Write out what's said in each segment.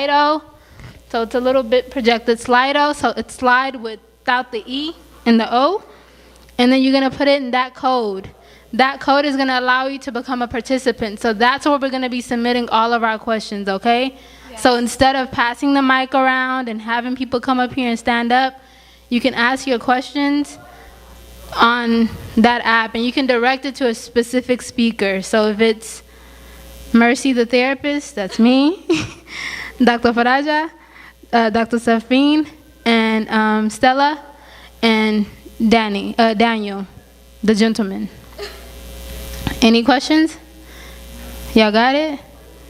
Slido. So it's a little bit projected Slido. So it's slide without the E and the O. And then you're going to put it in that code. That code is going to allow you to become a participant. So that's where we're going to be submitting all of our questions, okay? Yes. So instead of passing the mic around and having people come up here and stand up, you can ask your questions on that app, and you can direct it to a specific speaker. So if it's Mercy the therapist, that's me, Dr. Faraja, Dr. Safine, and Stella, and Daniel, the gentleman. Any questions? Y'all got it?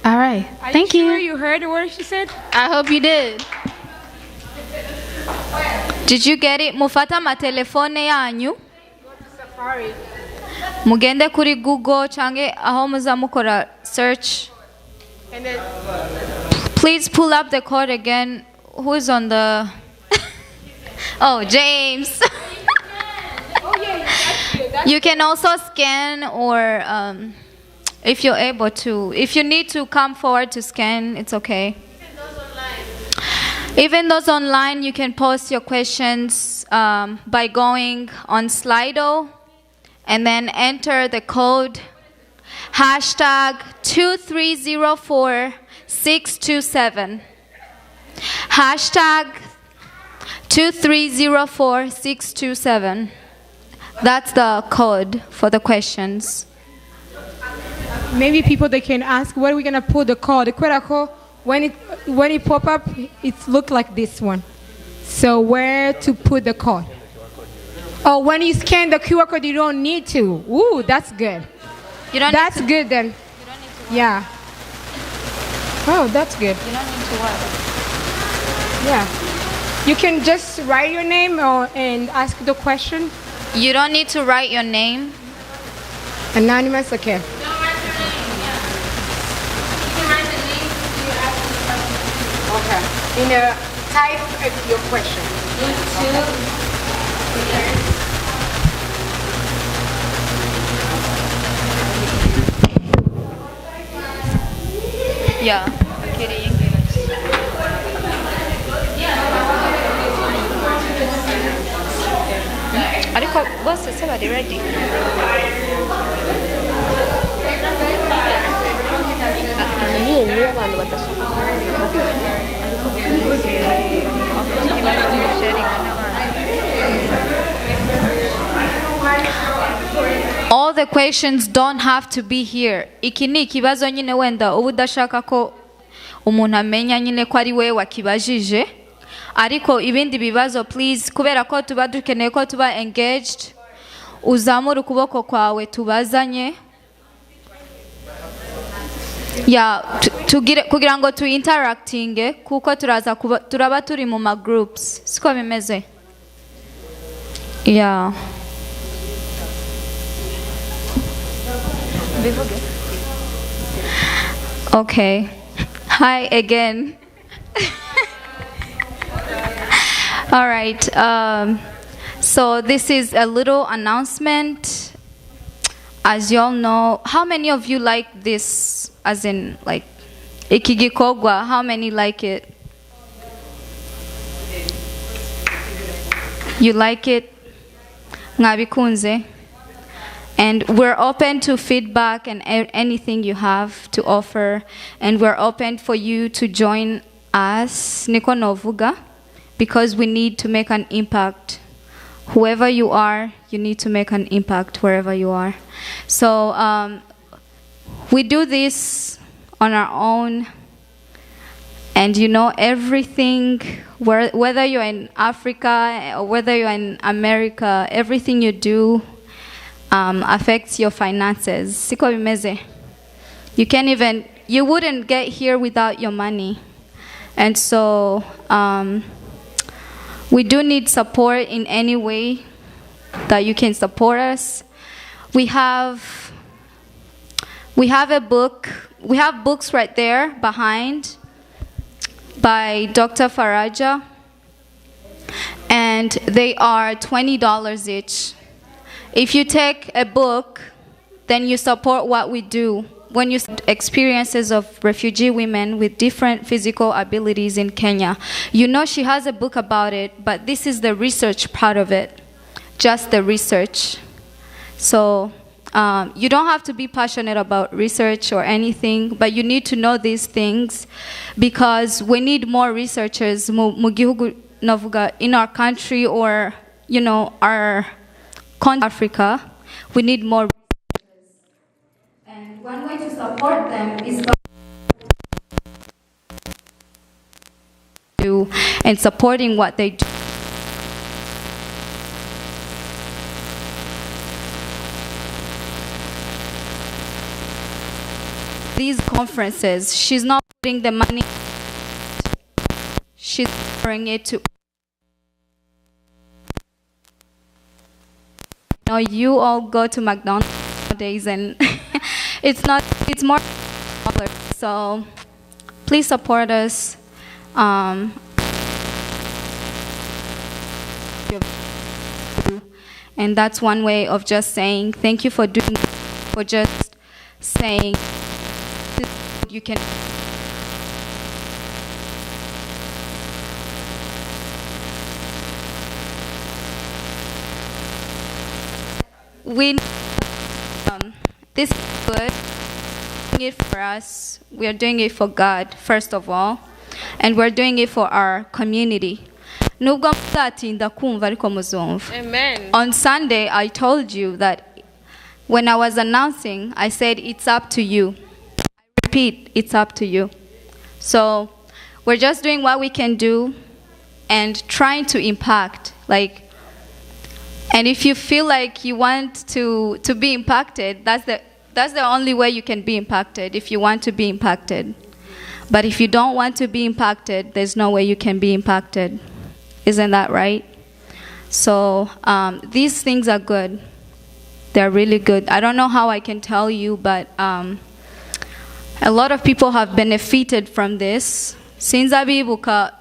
All right. Thank you. Are you sure you heard what she said? I hope you did. Did you get it? Mufata matelefone yanyu. Go to Safari. Mugende kuri Google change aho muzamukora search. And then Please pull up the code again. Who is on the... Oh, James. oh yeah, that's good. You can also scan, or if you're able to. If you need to come forward to scan, it's okay. Even those online, you can post your questions by going on Slido and then enter the code hashtag 2304627. Hashtag 2304627. That's the code for the questions. Maybe people they can ask where are we gonna put the code. The QR code when it pop up, it look like this one. So where to put the code? Oh, when you scan the QR code, you don't need to. Ooh, that's good. You don't. That's good then. You don't need to. Yeah. Oh, that's good. You don't need to what? Yeah. You can just write your name and ask the question. You don't need to write your name. Anonymous, okay. Don't write your name, yeah. You can write the name you ask the question. Okay. In a type of your question. Yeah. Okay. ariko bose se bari ready. All the questions don't have to be here. Iki ni ikibazo nyine wenda uba udashaka ko umuntu amenya nyine ko ari we wakibajije, ariko ibindi bibazo please, kubera ko tuba dukeneye ko tuba engaged, uzamura ukuboko kwawe tubazanye. Kugira ngo tu interacting, kuko turaba turi mu ma groups, siko bimeze. Yeah. Okay. Hi again. All right. So this is a little announcement. As y'all know, how many of you like this? As in, like, ikigikogwa. How many like it? You like it? Ngabikunze. And we're open to feedback and anything you have to offer. And we're open for you to join us, Niko Novuga, because we need to make an impact. Whoever you are, you need to make an impact wherever you are. So we do this on our own. And you know, everything, whether you're in Africa or whether you're in America, everything you do affects your finances. Siko bimeze. You wouldn't get here without your money. And so we do need support in any way that you can support us. We have a book. We have books right there behind by Dr. Faraja. And they are $20 each. If you take a book, then you support what we do. when you experiences of refugee women with different physical abilities in Kenya, you know she has a book about it, but this is the research part of it, just the research. So you don't have to be passionate about research or anything, but you need to know these things because we need more researchers in our country or, you know, our continent, Africa. We need more. And one way to support them is and supporting what they do. These conferences, she's not putting the money, she's offering it to. You know, you all go to McDonald's nowadays and it's more smaller. So please support us. And that's one way of just saying thank you for doing, for just saying you can. This is good. We're doing it for us. We are doing it for God, first of all, and we're doing it for our community. Amen. On Sunday, I told you that when I was announcing, I said it's up to you. I repeat, it's up to you. So we're just doing what we can do and trying to impact, and if you feel like you want to be impacted, that's the only way you can be impacted, if you want to be impacted. But if you don't want to be impacted, there's no way you can be impacted. Isn't that right? So these things are good. They're really good. I don't know how I can tell you, but a lot of people have benefited from this. Since Abibuka,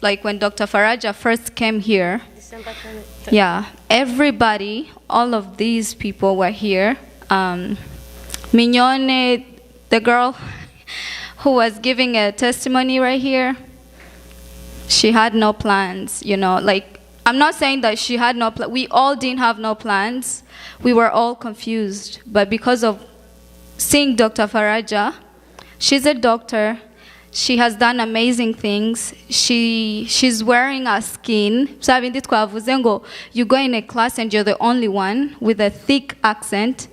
like when Dr. Faraja first came here, yeah, everybody, all of these people were here. Mignone, the girl who was giving a testimony right here, she had no plans, you know. I'm not saying that she had no plans. We all didn't have no plans. We were all confused. But because of seeing Dr. Faraja, she's a doctor. She has done amazing things. She's wearing a skin. You go in a class and you're the only one with a thick accent,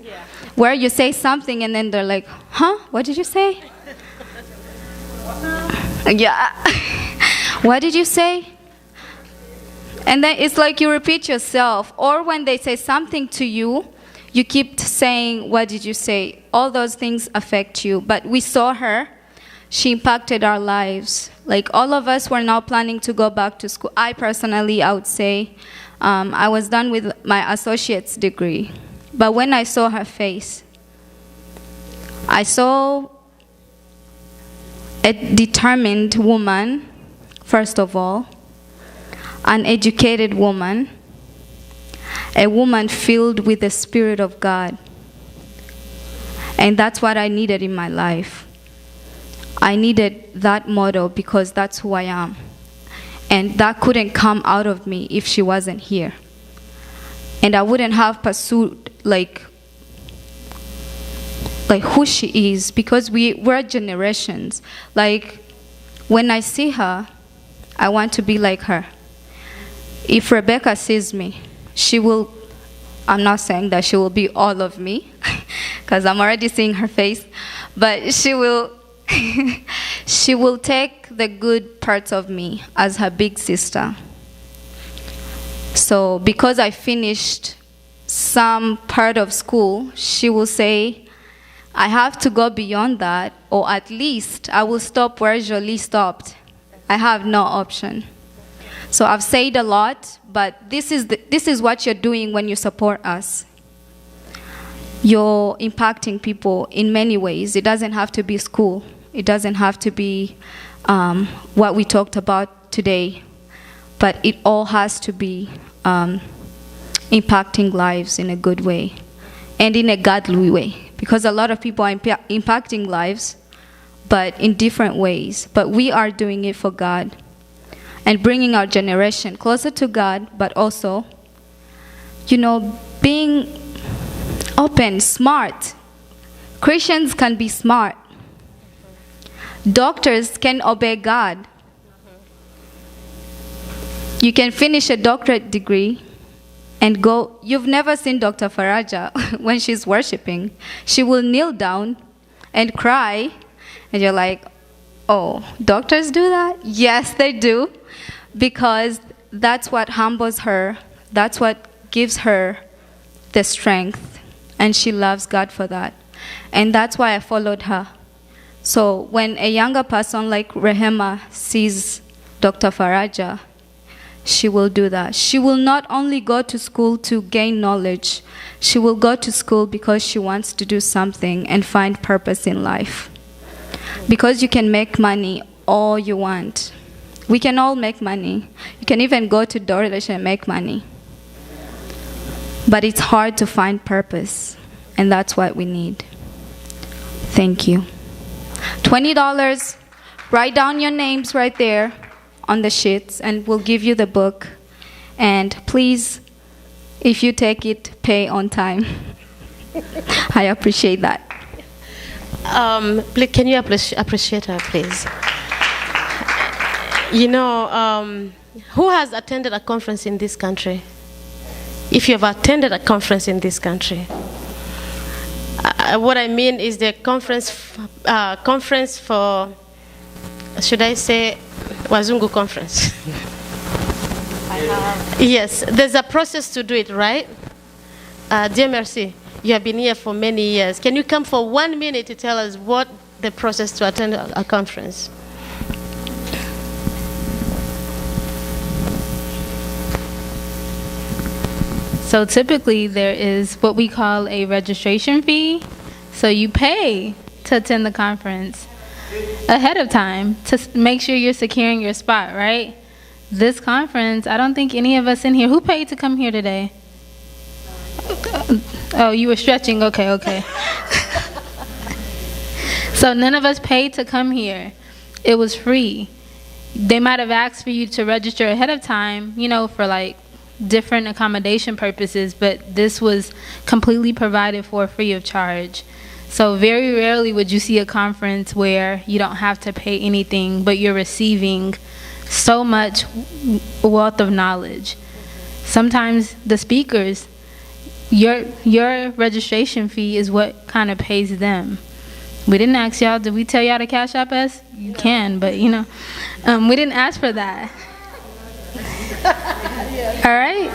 where you say something and then they're like, huh? What did you say? Yeah. What did you say? And then it's like you repeat yourself. Or when they say something to you, you keep saying, what did you say? All those things affect you. But we saw her. She impacted our lives. All of us were now planning to go back to school. I personally, I would say, I was done with my associate's degree. But when I saw her face, I saw a determined woman, first of all, an educated woman, a woman filled with the Spirit of God. And that's what I needed in my life. I needed that model because that's who I am. And that couldn't come out of me if she wasn't here. And I wouldn't have pursued who she is, because we're generations. When I see her, I want to be like her. If Rebecca sees me, she will, I'm not saying that she will be all of me, because I'm already seeing her face, but she will she will take the good parts of me as her big sister. So because I finished some part of school, she will say, I have to go beyond that, or at least I will stop where Jolie stopped. I have no option. So I've said a lot, but this is what you're doing when you support us. You're impacting people in many ways. It doesn't have to be school. It doesn't have to be what we talked about today. But it all has to be impacting lives in a good way and in a godly way. because a lot of people are impacting lives, but in different ways. But we are doing it for God and bringing our generation closer to God, but also, being open, smart. Christians can be smart. Doctors can obey God. You can finish a doctorate degree and go. You've never seen Dr. Faraja when she's worshiping. She will kneel down and cry, and you're like, oh, doctors do that? Yes, they do, because that's what humbles her. That's what gives her the strength, and she loves God for that. And that's why I followed her. So when a younger person like Rehema sees Dr. Faraja, she will do that. She will not only go to school to gain knowledge, she will go to school because she wants to do something and find purpose in life. Because you can make money all you want. We can all make money. You can even go to DoorDash and make money. But it's hard to find purpose, and that's what we need. Thank you. $20. Write down your names right there on the sheets, and we'll give you the book. And please, if you take it, pay on time. I appreciate that. Please, can you appreciate her, please? Who has attended a conference in this country? If you have attended a conference in this country, what I mean is the conference for, should I say, Wazungu conference. Yes, there's a process to do it, right? Dear Mercy, you have been here for many years. Can you come for 1 minute to tell us what the process to attend a conference? So typically there is what we call a registration fee. So you pay to attend the conference ahead of time to make sure you're securing your spot, right? This conference, I don't think any of us in here, who paid to come here today? Oh, you were stretching, okay. So none of us paid to come here. It was free. They might have asked for you to register ahead of time, for like different accommodation purposes, but this was completely provided for free of charge. So very rarely would you see a conference where you don't have to pay anything, but you're receiving so much wealth of knowledge. Sometimes the speakers, your registration fee is what kind of pays them. We didn't ask y'all, did we tell y'all to cash up us? You can, but we didn't ask for that. All right.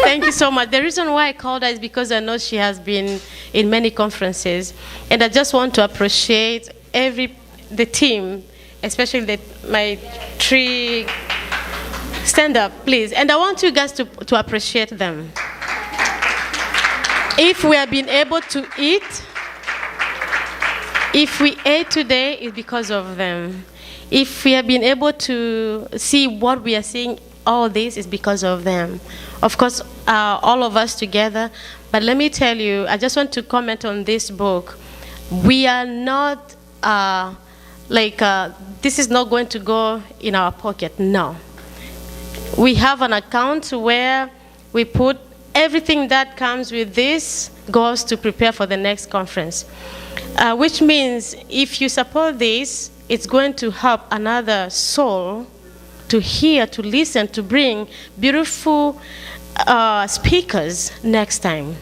Thank you so much. The reason why I called her is because I know she has been in many conferences, and I just want to appreciate the team, especially my three. Stand up, please. And I want you guys to appreciate them. If we have been able to eat, if we ate today, it's because of them. If we have been able to see what we are seeing, all this is because of them. Of course, all of us together. But let me tell you, I just want to comment on this book. We are not, this is not going to go in our pocket, no. We have an account where we put everything that comes with this goes to prepare for the next conference. Which means if you support this, it's going to help another soul to hear, to listen, to bring beautiful speakers next time.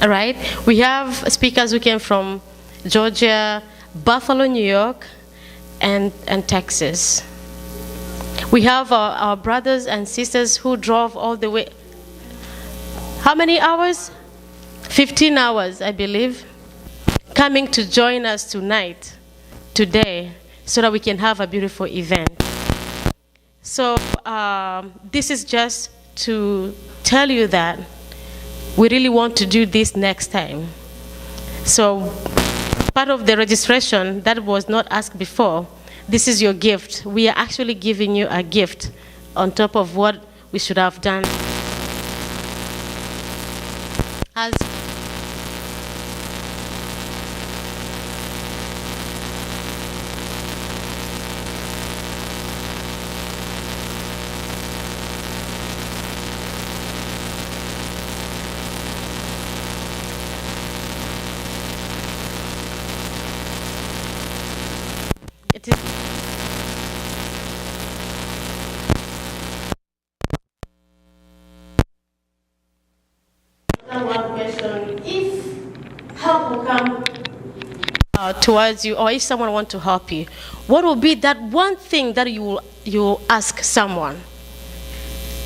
All right? We have speakers who came from Georgia, Buffalo, New York, and Texas. We have our brothers and sisters who drove all the way. How many hours? 15 hours, I believe, coming to join us today, so that we can have a beautiful event. So this is just to tell you that we really want to do this next time. So part of the registration that was not asked before, this is your gift. We are actually giving you a gift on top of what we should have done. It is one question. If help will come towards you, or if someone wants to help you, what will be that one thing that you will ask someone?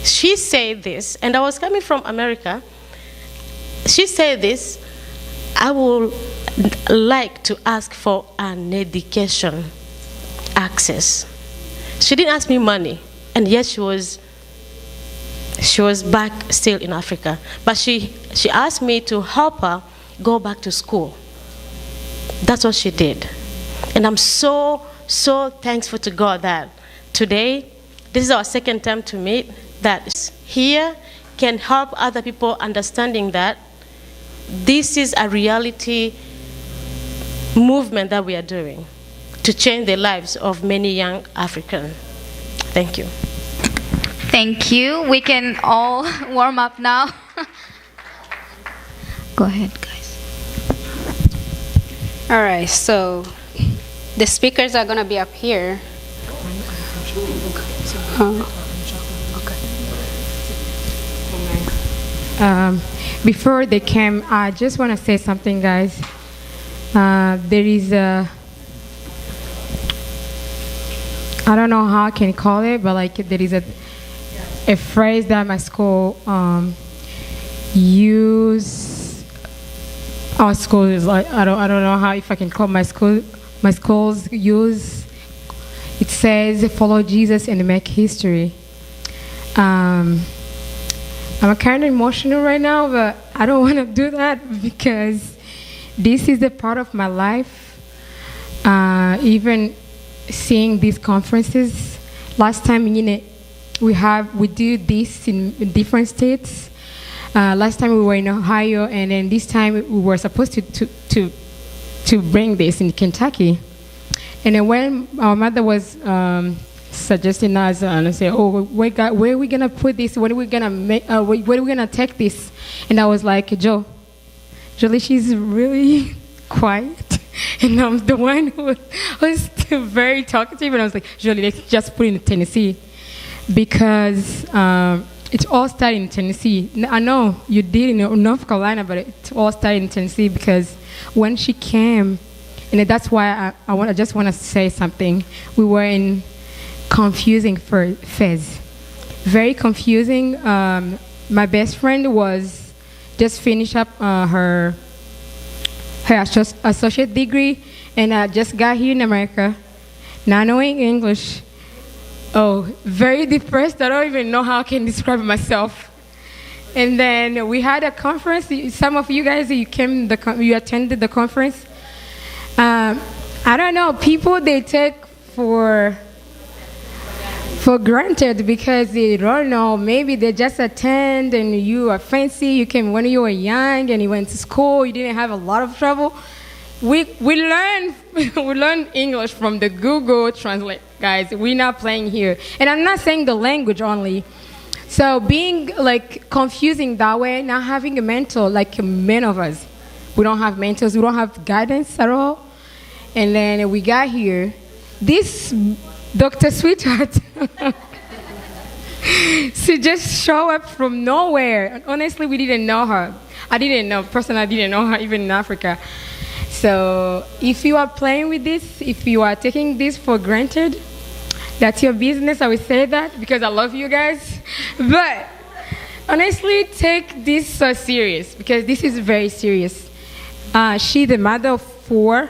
She said this, and I was coming from America. She said this, I would like to ask for an education access. She didn't ask me money, and yet she was back still in Africa. But she asked me to help her go back to school. That's what she did. And I'm so thankful to God that today, this is our second time to meet, that here can help other people understanding that this is a reality movement that we are doing to change the lives of many young Africans. Thank you. Thank you. We can all warm up now. Go ahead, guys. All right, so the speakers are going to be up here. Before they came, I just want to say something, guys. There is a, I don't know how I can call it, but like there is a phrase that my school use. Our school is like, I don't know how, if I can call my schools use. It says follow Jesus and make history. I'm kind of emotional right now, but I don't want to do that because this is the part of my life. Even seeing these conferences, last time we do this in different states. Last time we were in Ohio, and then this time we were supposed to bring this in Kentucky. And then when our mother was suggesting us and say, "Oh, where are we gonna put this? What are we gonna make? Where are we gonna take this?" And I was like, Jolie, she's really quiet, and I'm the one who was very talkative. And I was like, Jolie, let's just put it in Tennessee because it all started in Tennessee. I know you did in North Carolina, but it all started in Tennessee because when she came, and that's why I just want to say something. We were in confusing phase, very confusing. My best friend was just finished up her associate degree, and I just got here in America, not knowing English. Oh, very depressed. I don't even know how I can describe myself. And then we had a conference. Some of you guys, you attended the conference. I don't know. People, they take for granted because they don't know. Maybe they just attend and you are fancy. You came when you were young and you went to school. You didn't have a lot of trouble. We learn English from the Google Translate, guys. We're not playing here. And I'm not saying the language only. So being like confusing that way, not having a mentor, like many of us, we don't have mentors, we don't have guidance at all. And then we got here. This Dr. Sweetheart, she just showed up from nowhere. Honestly, we didn't know her. I didn't know her even in Africa. So if you are playing with this, if you are taking this for granted, that's your business. I will say that because I love you guys. But honestly, take this so serious because this is very serious. She's the mother of 4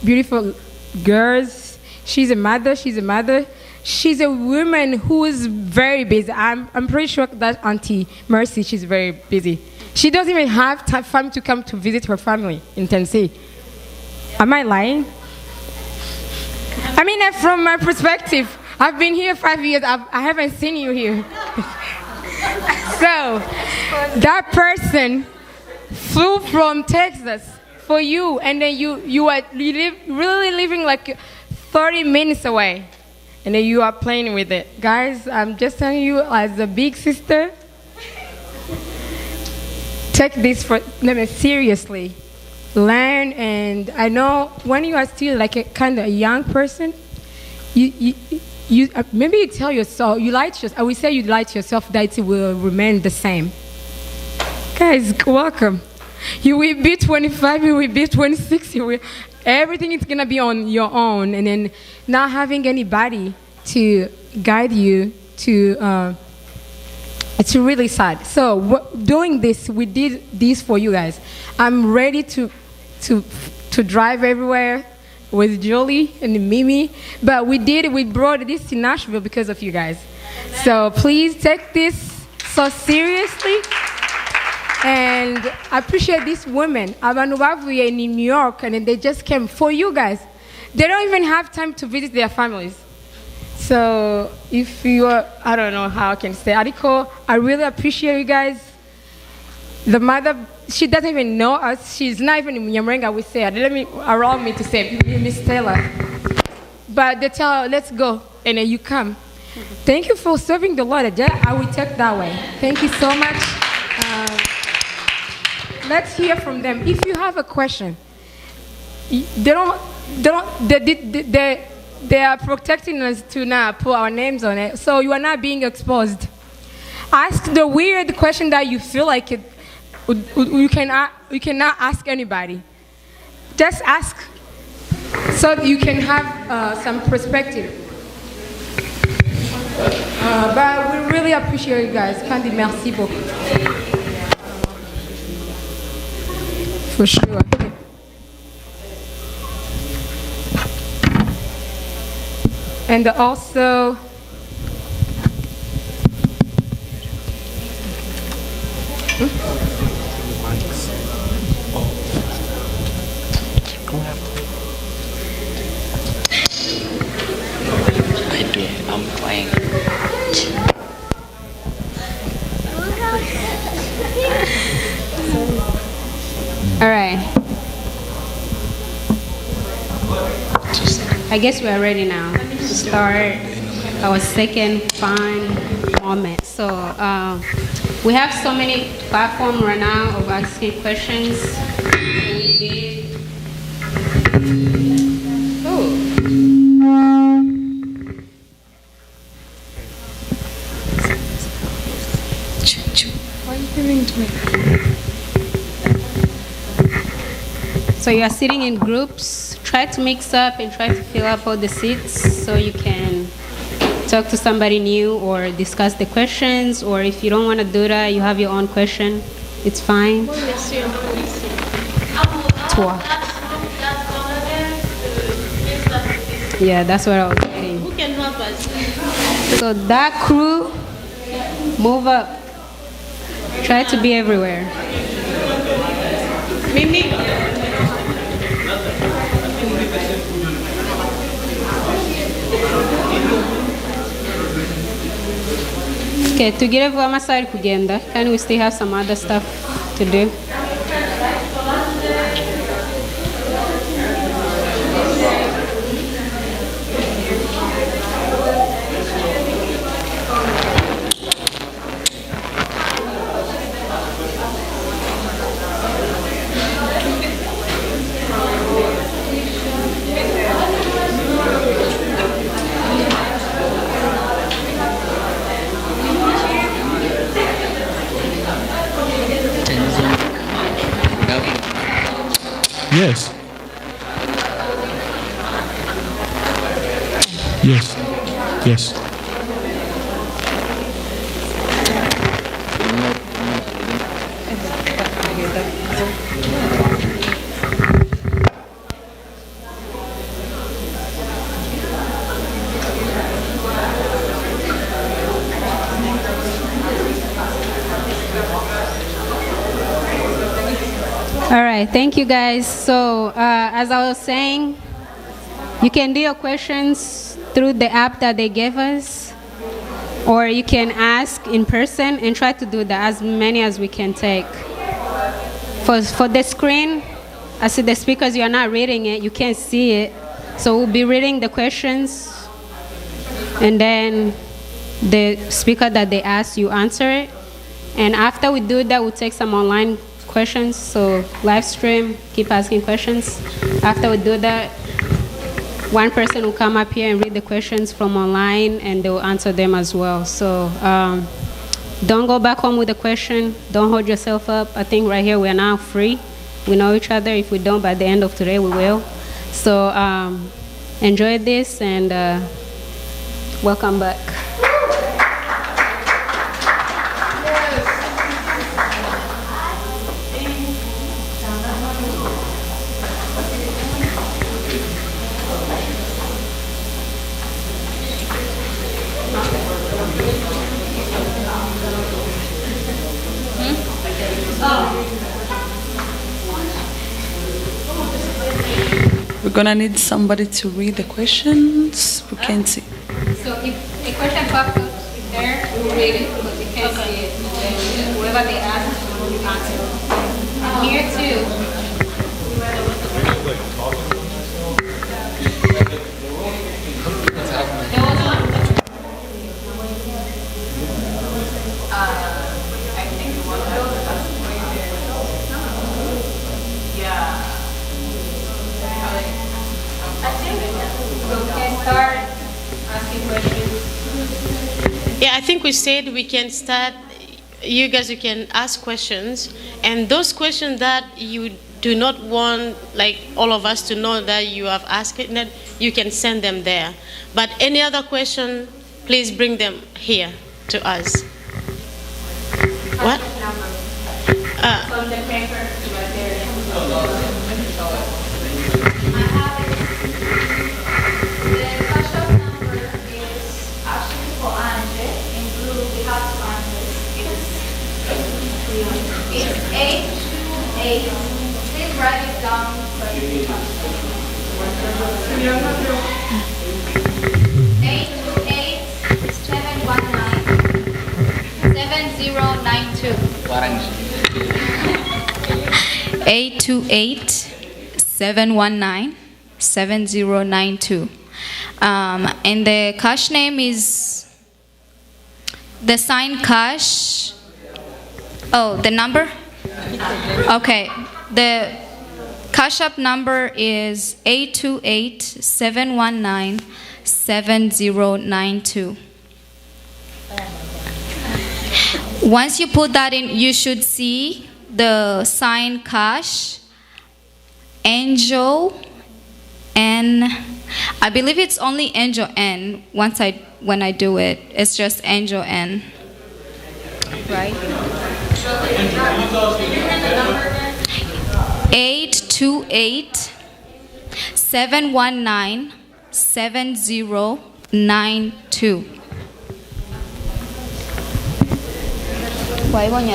beautiful girls. She's a mother. She's a woman who is very busy. I'm pretty sure that Auntie Mercy, she's very busy. She doesn't even have time to come to visit her family in Tennessee. Am I lying? I mean, from my perspective, I've been here 5 years. I haven't seen you here. So that person flew from Texas for you, and then you really living like 30 minutes away, and then you are playing with it. Guys, I'm just telling you as a big sister, take this seriously. learn. And I know when you are still like a kind of a young person, you maybe you tell yourself, you lie to yourself. I would say you lie to yourself that it will remain the same. Guys, welcome. You will be 25, you will be 26, everything is gonna be on your own, and then not having anybody to guide you to. It's really sad. So doing this, we did this for you guys. I'm ready to drive everywhere with Julie and Mimi, but we brought this to Nashville because of you guys. So please take this so seriously. And I appreciate these women. Abantu bavuye in New York, and then they just came for you guys. They don't even have time to visit their families. So if you are, I don't know how I can say, Ariko, I really appreciate you guys. The mother, she doesn't even know us. She's not even in Nyamrenga, we say. Allow me to say, Miss Taylor. But they tell her, let's go, and then you come. Thank you for serving the Lord. I will take that way. Thank you so much. Let's hear from them. If you have a question, they are protecting us to not put our names on it, so you are not being exposed. Ask the weird question that you feel like you cannot ask anybody. Just ask, so you can have some perspective. But we really appreciate you guys. Kandi, merci beaucoup. For sure. And also, I'm playing. All right. I guess we are ready now to start our second fun moment. So we have so many platforms right now of asking questions. We did. Why are you giving it to me? So you are sitting in groups. Try to mix up and try to fill up all the seats so you can talk to somebody new or discuss the questions. Or if you don't want to do that, you have your own question, it's fine. Toi. Yeah, that's what I was saying. Who can help us? So that crew, move up. Try to be everywhere. Mimi? Okay, tugire vuba amasaha ari kugenda kandi we still have some other stuff to do. Yes. Yes. Yes. All right, thank you guys. So as I was saying, you can do your questions through the app that they gave us, or you can ask in person and try to do that, as many as we can take. For the screen, I see the speakers, you are not reading it, you can't see it. So we'll be reading the questions, and then the speaker that they ask, you answer it. And after we do that, we'll take some online questions. So live stream, keep asking questions. After we do that, one person will come up here and read the questions from online, and they will answer them as well. So don't go back home with a question. Don't hold yourself up. I think right here we are now free. We know each other. If we don't, by the end of today, we will. So enjoy this, and welcome back. We're gonna need somebody to read the questions. We can't see. So if a question pops up there, we'll read it, but we can't see it. Then whoever they ask, we'll answer. And here too. Start asking questions. Yeah, I think we said we can start. You guys, you can ask questions, and those questions that you do not want, like all of us to know that you have asked it, you can send them there. But any other question, please bring them here to us. What? From the paper right there. It's 828. Please write it down. 828-719-7092. And the cash name is the sign cash. Oh, the number? Okay. The cash app number is 828-719-7092. Once you put that in, you should see the sign cash, Angel, and I believe it's only Angel N. When I do it, it's just Angel N. Right? 828-719-7092. Why won't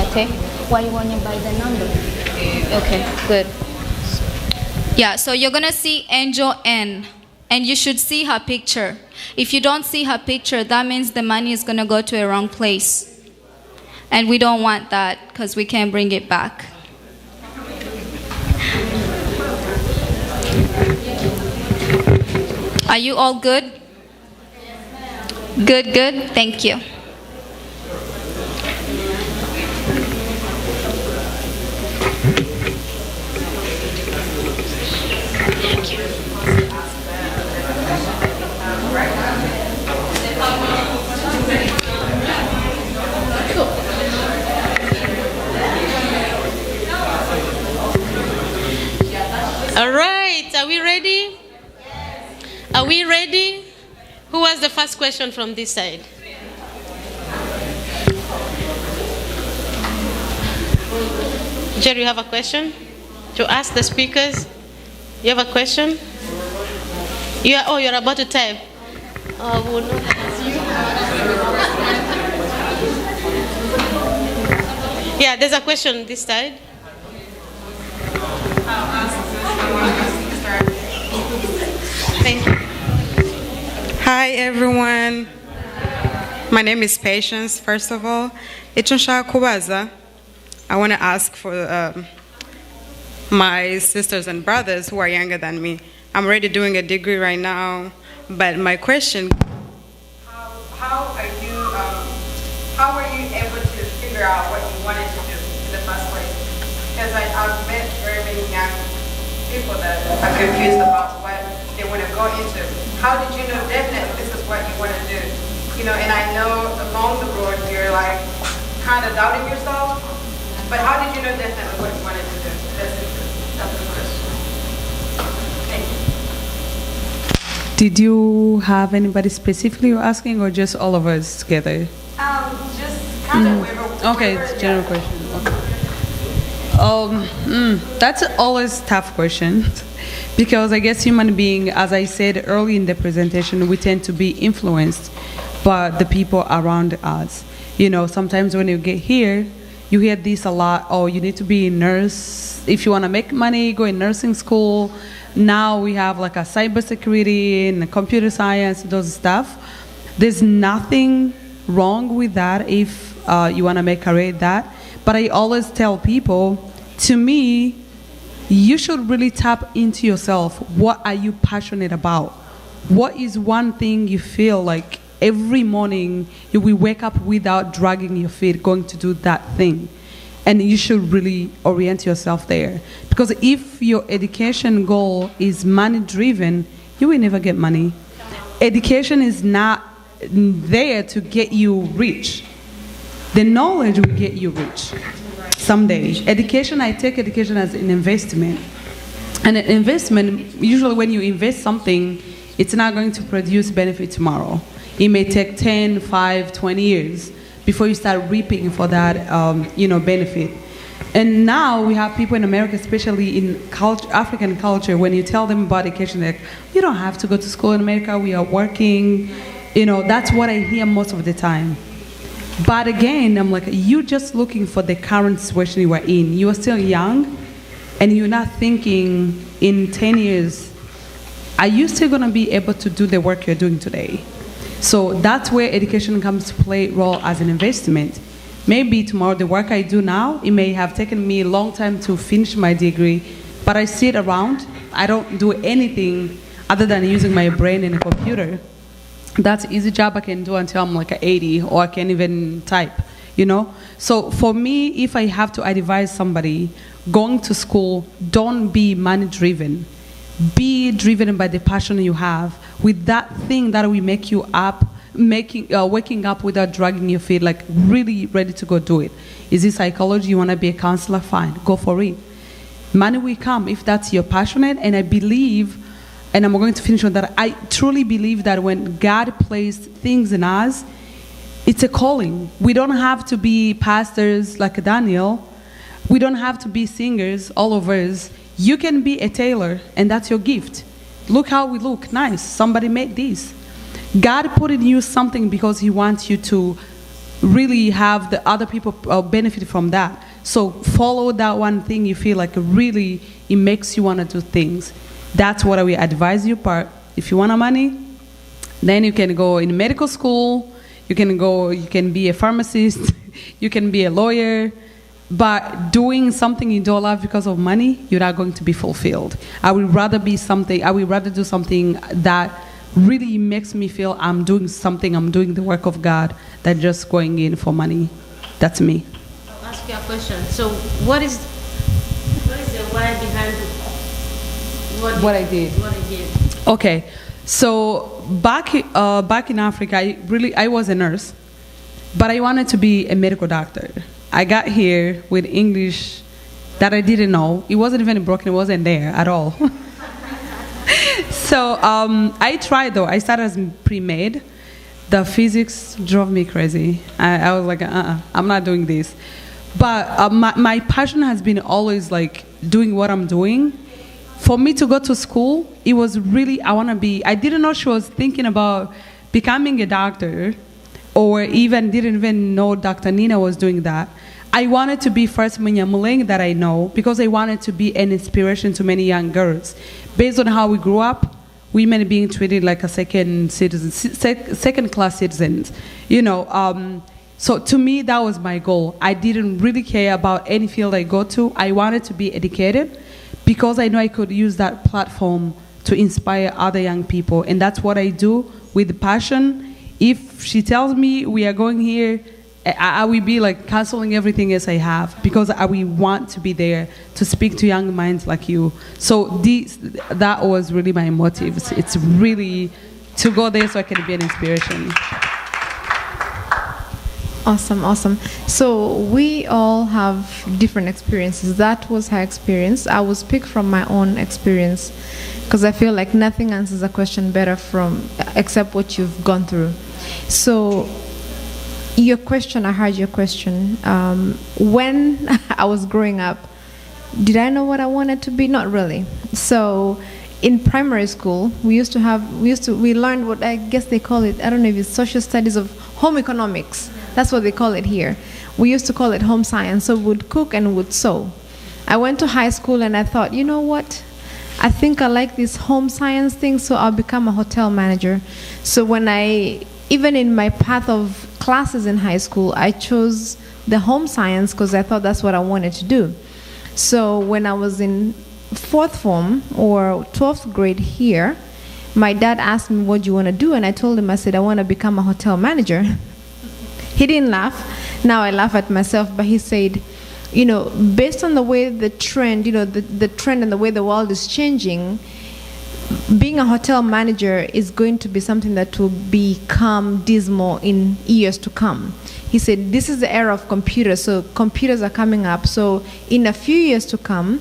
you buy the number? Okay, good. Yeah, so you're gonna see Angel N, and you should see her picture. If you don't see her picture, that means the money is gonna go to a wrong place. And we don't want that because we can't bring it back. Are you all good? Good, good. Thank you. Thank you. All right, are we ready? Are we ready? Who was the first question from this side? Jerry, you have a question to ask the speakers? You have a question? You're about to type. Oh, well, no, that's you. Yeah, there's a question this side. Thank you. Hi, everyone. My name is Patience, first of all. Icyo nshaka kubaza, I want to ask for my sisters and brothers who are younger than me. I'm already doing a degree right now, but my question, how were you able to figure out what you wanted to do in the first place? because I've met very many young people that are confused about what they want to go into. How did you know definitely this is what you want to do? You know, and I know along the road you're like kind of doubting yourself, but how did you know definitely what you wanted to do? That's the question. Thank you. Did you have anybody specifically you're asking, or just all of us together? Just kind of whoever. Okay, it's a general question. That's always tough question because I guess human being, as I said early in the presentation, we tend to be influenced by the people around us. You know, sometimes when you get here, you hear this a lot. Oh, you need to be a nurse. If you want to make money, go in nursing school. Now we have like a cybersecurity and computer science, those stuff. There's nothing wrong with that if you want to make a career in that. But I always tell people, to me, you should really tap into yourself. What are you passionate about? What is one thing you feel like every morning you will wake up without dragging your feet going to do that thing? And you should really orient yourself there. Because if your education goal is money driven, you will never get money. Education is not there to get you rich. The knowledge will get you rich someday. Education, I take education as an investment. And an investment, usually when you invest something, it's not going to produce benefit tomorrow. It may take 10, 5, 20 years before you start reaping for that benefit. And now we have people in America, especially in African culture, when you tell them about education, they're like, you don't have to go to school in America, we are working. You know, that's what I hear most of the time. But again, I'm like, you're just looking for the current situation you are in. You are still young, and you're not thinking in 10 years, are you still going to be able to do the work you're doing today? So that's where education comes to play a role as an investment. Maybe tomorrow, the work I do now, it may have taken me a long time to finish my degree, but I sit around, I don't do anything other than using my brain and a computer. That's an easy job I can do until I'm like 80, or I can't even type, you know? So for me, if I have to advise somebody going to school, don't be money driven. Be driven by the passion you have with that thing that will make you up, waking up without dragging your feet, like really ready to go do it. Is it psychology? You want to be a counselor? Fine, go for it. Money will come if that's your passionate, and I believe, and I'm going to finish on that, I truly believe that when God placed things in us, it's a calling. We don't have to be pastors like Daniel. We don't have to be singers, all of us. You can be a tailor, and that's your gift. Look how we look, nice. Somebody made this. God put in you something because he wants you to really have the other people benefit from that. So follow that one thing you feel like really it makes you want to do things. That's what I will advise you. But if you want money, then you can go in medical school, you can be a pharmacist, you can be a lawyer, but doing something you don't love because of money, you're not going to be fulfilled. I would rather do something that really makes me feel I'm doing something, I'm doing the work of God, than just going in for money. That's me. I'll ask you a question. So what is the why behind what I did? Okay, so back in Africa, I was a nurse, but I wanted to be a medical doctor. I got here with English that I didn't know. It wasn't even broken. It wasn't there at all. So I tried, though. I started as pre-med. The physics drove me crazy. I was like, I'm not doing this. But my passion has been always like doing what I'm doing. For me to go to school, it was really, I didn't know she was thinking about becoming a doctor, or didn't even know Dr. Nina was doing that. I wanted to be first Mnyamulenge that I know, because I wanted to be an inspiration to many young girls. Based on how we grew up, women being treated like a second-class citizens, you know. So to me, that was my goal. I didn't really care about any field I go to. I wanted to be educated, because I know I could use that platform to inspire other young people. And that's what I do with passion. If she tells me we are going here, I will be like canceling everything else I have because I will want to be there to speak to young minds like you. So that was really my motive. It's really to go there so I can be an inspiration. Awesome, awesome. So we all have different experiences. That was her experience. I will speak from my own experience because I feel like nothing answers a question better except what you've gone through. So your question, I heard your question. When I was growing up, did I know what I wanted to be? Not really. So in primary school, we learned what I guess they call it, I don't know if it's social studies of home economics. That's what they call it here. We used to call it home science. So we'd cook and would sew. I went to high school and I thought, you know what? I think I like this home science thing, so I'll become a hotel manager. So even in my path of classes in high school, I chose the home science because I thought that's what I wanted to do. So when I was in 4th form or 12th grade here, my dad asked me, what do you want to do? And I told him, I said, I want to become a hotel manager. He didn't laugh. Now I laugh at myself, but he said, based on the way the trend, the trend and the way the world is changing, being a hotel manager is going to be something that will become dismal in years to come. He said, this is the era of computers, so computers are coming up. So in a few years to come,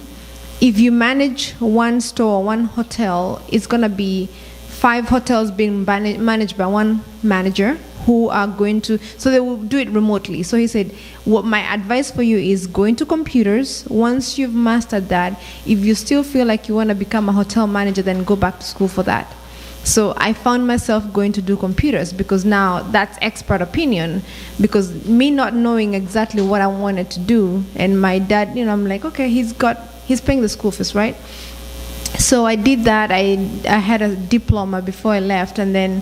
if you manage one store, one hotel, it's going to be 5 hotels being managed by one manager who are going to, so they will do it remotely. So he said, what my advice for you is going to computers. Once you've mastered that, if you still feel like you want to become a hotel manager, then go back to school for that. So I found myself going to do computers because now that's expert opinion, because me not knowing exactly what I wanted to do, and my dad, I'm like, okay, he's paying the school fees, right? So I did that. I had a diploma before I left, and then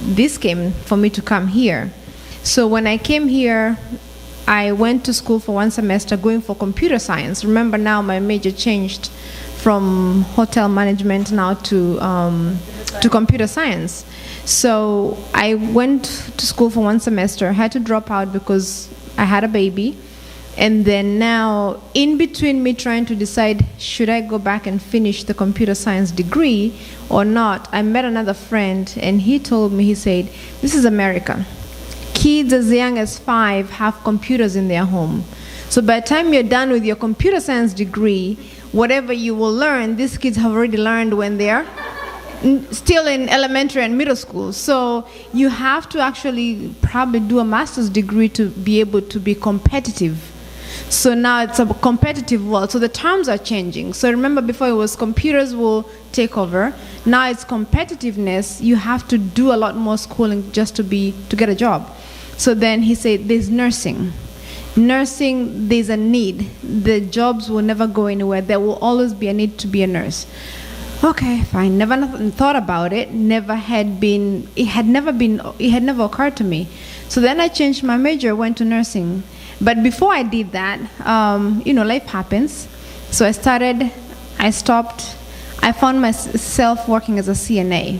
this came for me to come here. So when I came here, I went to school for 1 semester going for computer science. Remember, now my major changed from hotel management now to computer science. So I went to school for 1 semester. I had to drop out because I had a baby. And then now, in between me trying to decide, should I go back and finish the computer science degree or not, I met another friend, and he told me, he said, this is America. Kids as young as 5 have computers in their home. So by the time you're done with your computer science degree, whatever you will learn, these kids have already learned when they're still in elementary and middle school. So you have to actually probably do a master's degree to be able to be competitive. So now it's a competitive world. So the terms are changing. So remember, before it was computers will take over. Now it's competitiveness. You have to do a lot more schooling just to get a job. So then he said, there's nursing. Nursing, there's a need. The jobs will never go anywhere. There will always be a need to be a nurse. Okay, fine. Never thought about it. It had never occurred to me. So then I changed my major, went to nursing. But before I did that, life happens. So I stopped. I found myself working as a CNA.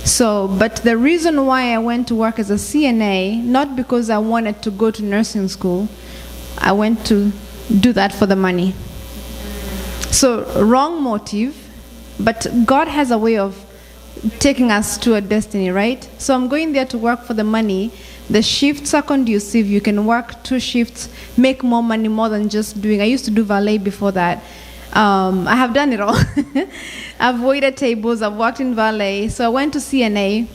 So, but the reason why I went to work as a CNA, not because I wanted to go to nursing school, I went to do that for the money. So, wrong motive, but God has a way of taking us to a destiny, right? So I'm going there to work for the money. The shifts are conducive. You can work 2 shifts, make more money, more than just doing. I used to do valet before that. I have done it all. I've waited tables, I've worked in valet. So I went to CNA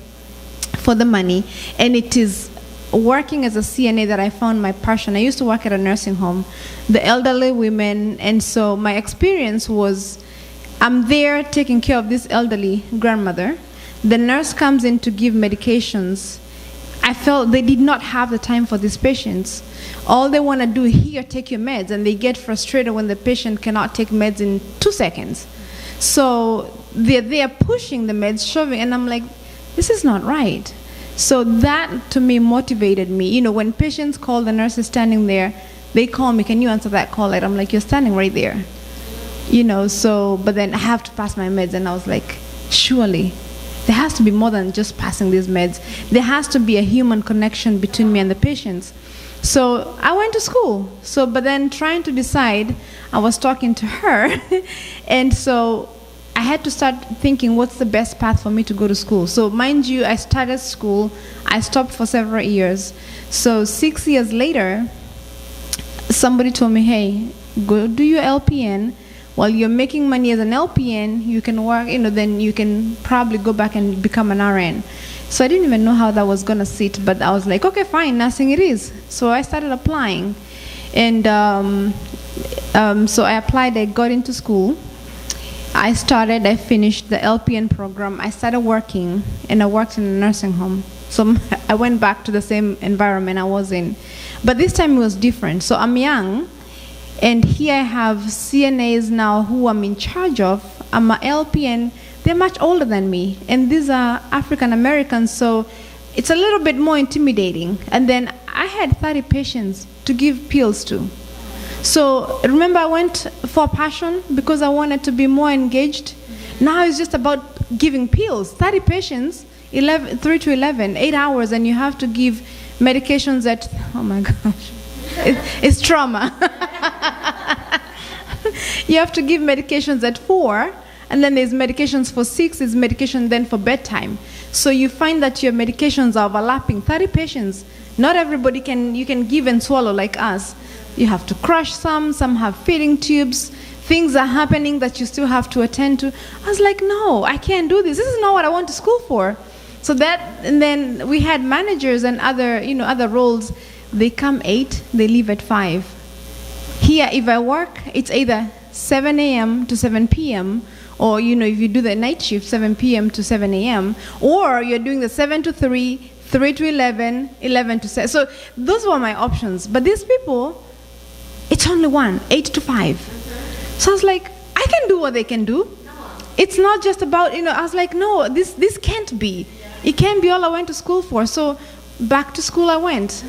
for the money, and it is working as a CNA that I found my passion. I used to work at a nursing home, the elderly women, and so my experience was I'm there taking care of this elderly grandmother. The nurse comes in to give medications. I felt they did not have the time for these patients. All they want to do, here, take your meds, and they get frustrated when the patient cannot take meds in 2 seconds. So they're pushing the meds, shoving, and I'm like, this is not right. So that, to me, motivated me. When patients call, the nurse is standing there, they call me, can you answer that call? I'm like, you're standing right there. But then I have to pass my meds, and I was like, surely, there has to be more than just passing these meds. There has to be a human connection between me and the patients. So I went to school. So, but then trying to decide, I was talking to her, and so I had to start thinking what's the best path for me to go to school. So mind you, I started school, I stopped for several years. So 6 years later, somebody told me, hey, go do your LPN. While you're making money as an LPN, you can work, then you can probably go back and become an RN. So I didn't even know how that was going to sit, but I was like, okay, fine, nursing it is. So I started applying. And so I applied, I got into school. I finished the LPN program. I started working, and I worked in a nursing home. So I went back to the same environment I was in. But this time it was different. So I'm young, and here I have CNAs now who I'm in charge of. I'm an LPN. They're much older than me, and these are African Americans, so it's a little bit more intimidating. And then I had 30 patients to give pills to. So remember, I went for passion because I wanted to be more engaged. Now it's just about giving pills. 30 patients, 3 to 11, 8 hours, and you have to give medications at, oh my gosh, it's trauma. You have to give medications at 4, and then there's medications for 6, there's medication then for bedtime. So you find that your medications are overlapping. 30 patients, not everybody you can give and swallow like us. You have to crush some have feeding tubes, things are happening that you still have to attend to. I was like, no, I can't do this. This is not what I went to school for. So and then we had managers and other roles. They come 8, they leave at 5. Here, if I work, it's either 7 a.m. to 7 p.m., or if you do the night shift, 7 p.m. to 7 a.m., or you're doing the 7 to 3, 3 to 11, 11 to 7. So those were my options. But these people, it's only one, 8 to 5. So I was like, I can do what they can do. It's not just about, I was like, no, this can't be. It can't be all I went to school for. So back to school I went.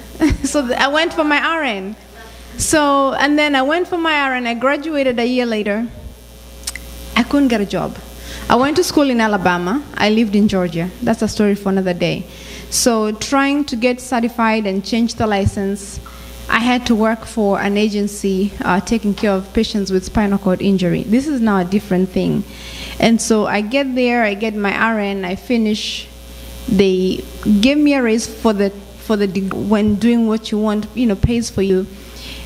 So I went for my RN. So, and then I went for my RN. I graduated a year later. I couldn't get a job. I went to school in Alabama. I lived in Georgia. That's a story for another day. So trying to get certified and change the license, I had to work for an agency taking care of patients with spinal cord injury. This is now a different thing. And so I get there, I get my RN, I finish. They gave me a raise for the when doing what you want, pays for you.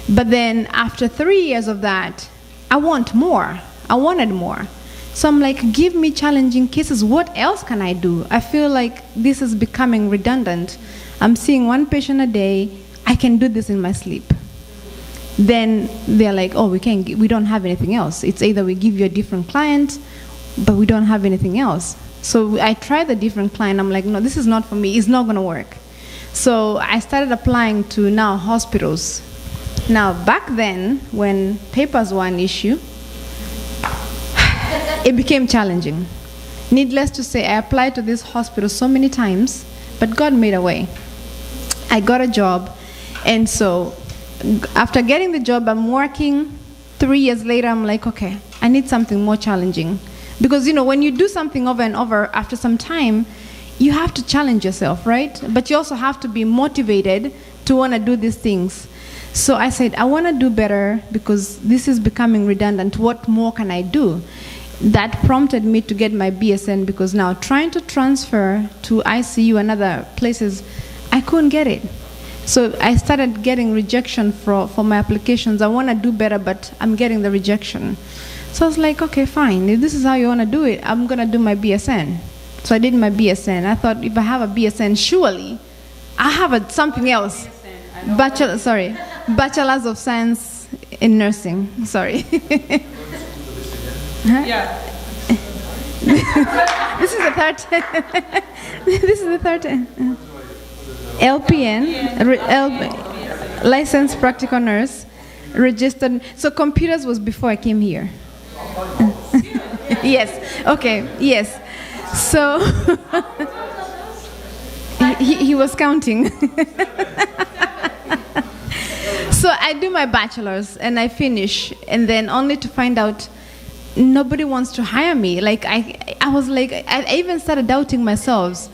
But then after 3 years of that, I want more. I wanted more. So I'm like, give me challenging cases. What else can I do? I feel like this is becoming redundant. I'm seeing one patient a day. I can do this in my sleep. Then they're like, oh, we don't have anything else. It's either we give you a different client, but we don't have anything else. So I tried a different client. I'm like, no, this is not for me. It's not going to work. So I started applying to now hospitals. Now, back then, when papers were an issue, it became challenging. Needless to say, I applied to this hospital so many times, but God made a way. I got a job, and so after getting the job, I'm working. 3 years later, I'm like, okay, I need something more challenging. Because, when you do something over and over, after some time, you have to challenge yourself, right? But you also have to be motivated to want to do these things. So I said, I want to do better because this is becoming redundant. What more can I do? That prompted me to get my BSN, because now trying to transfer to ICU and other places, I couldn't get it. So I started getting rejection for my applications. I want to do better, but I'm getting the rejection. So I was like, okay, fine. If this is how you want to do it, I'm going to do my BSN. So I did my BSN. I thought if I have a BSN, surely I have something else. Bachelor's of Science in Nursing. Sorry. Yeah. This is the third. This is the third. LPN, licensed practical nurse, registered. So computers was before I came here. Yes. Okay. Yes. So he was counting. So I do my bachelor's and I finish, and then only to find out nobody wants to hire me. Like I was like, I even started doubting myself.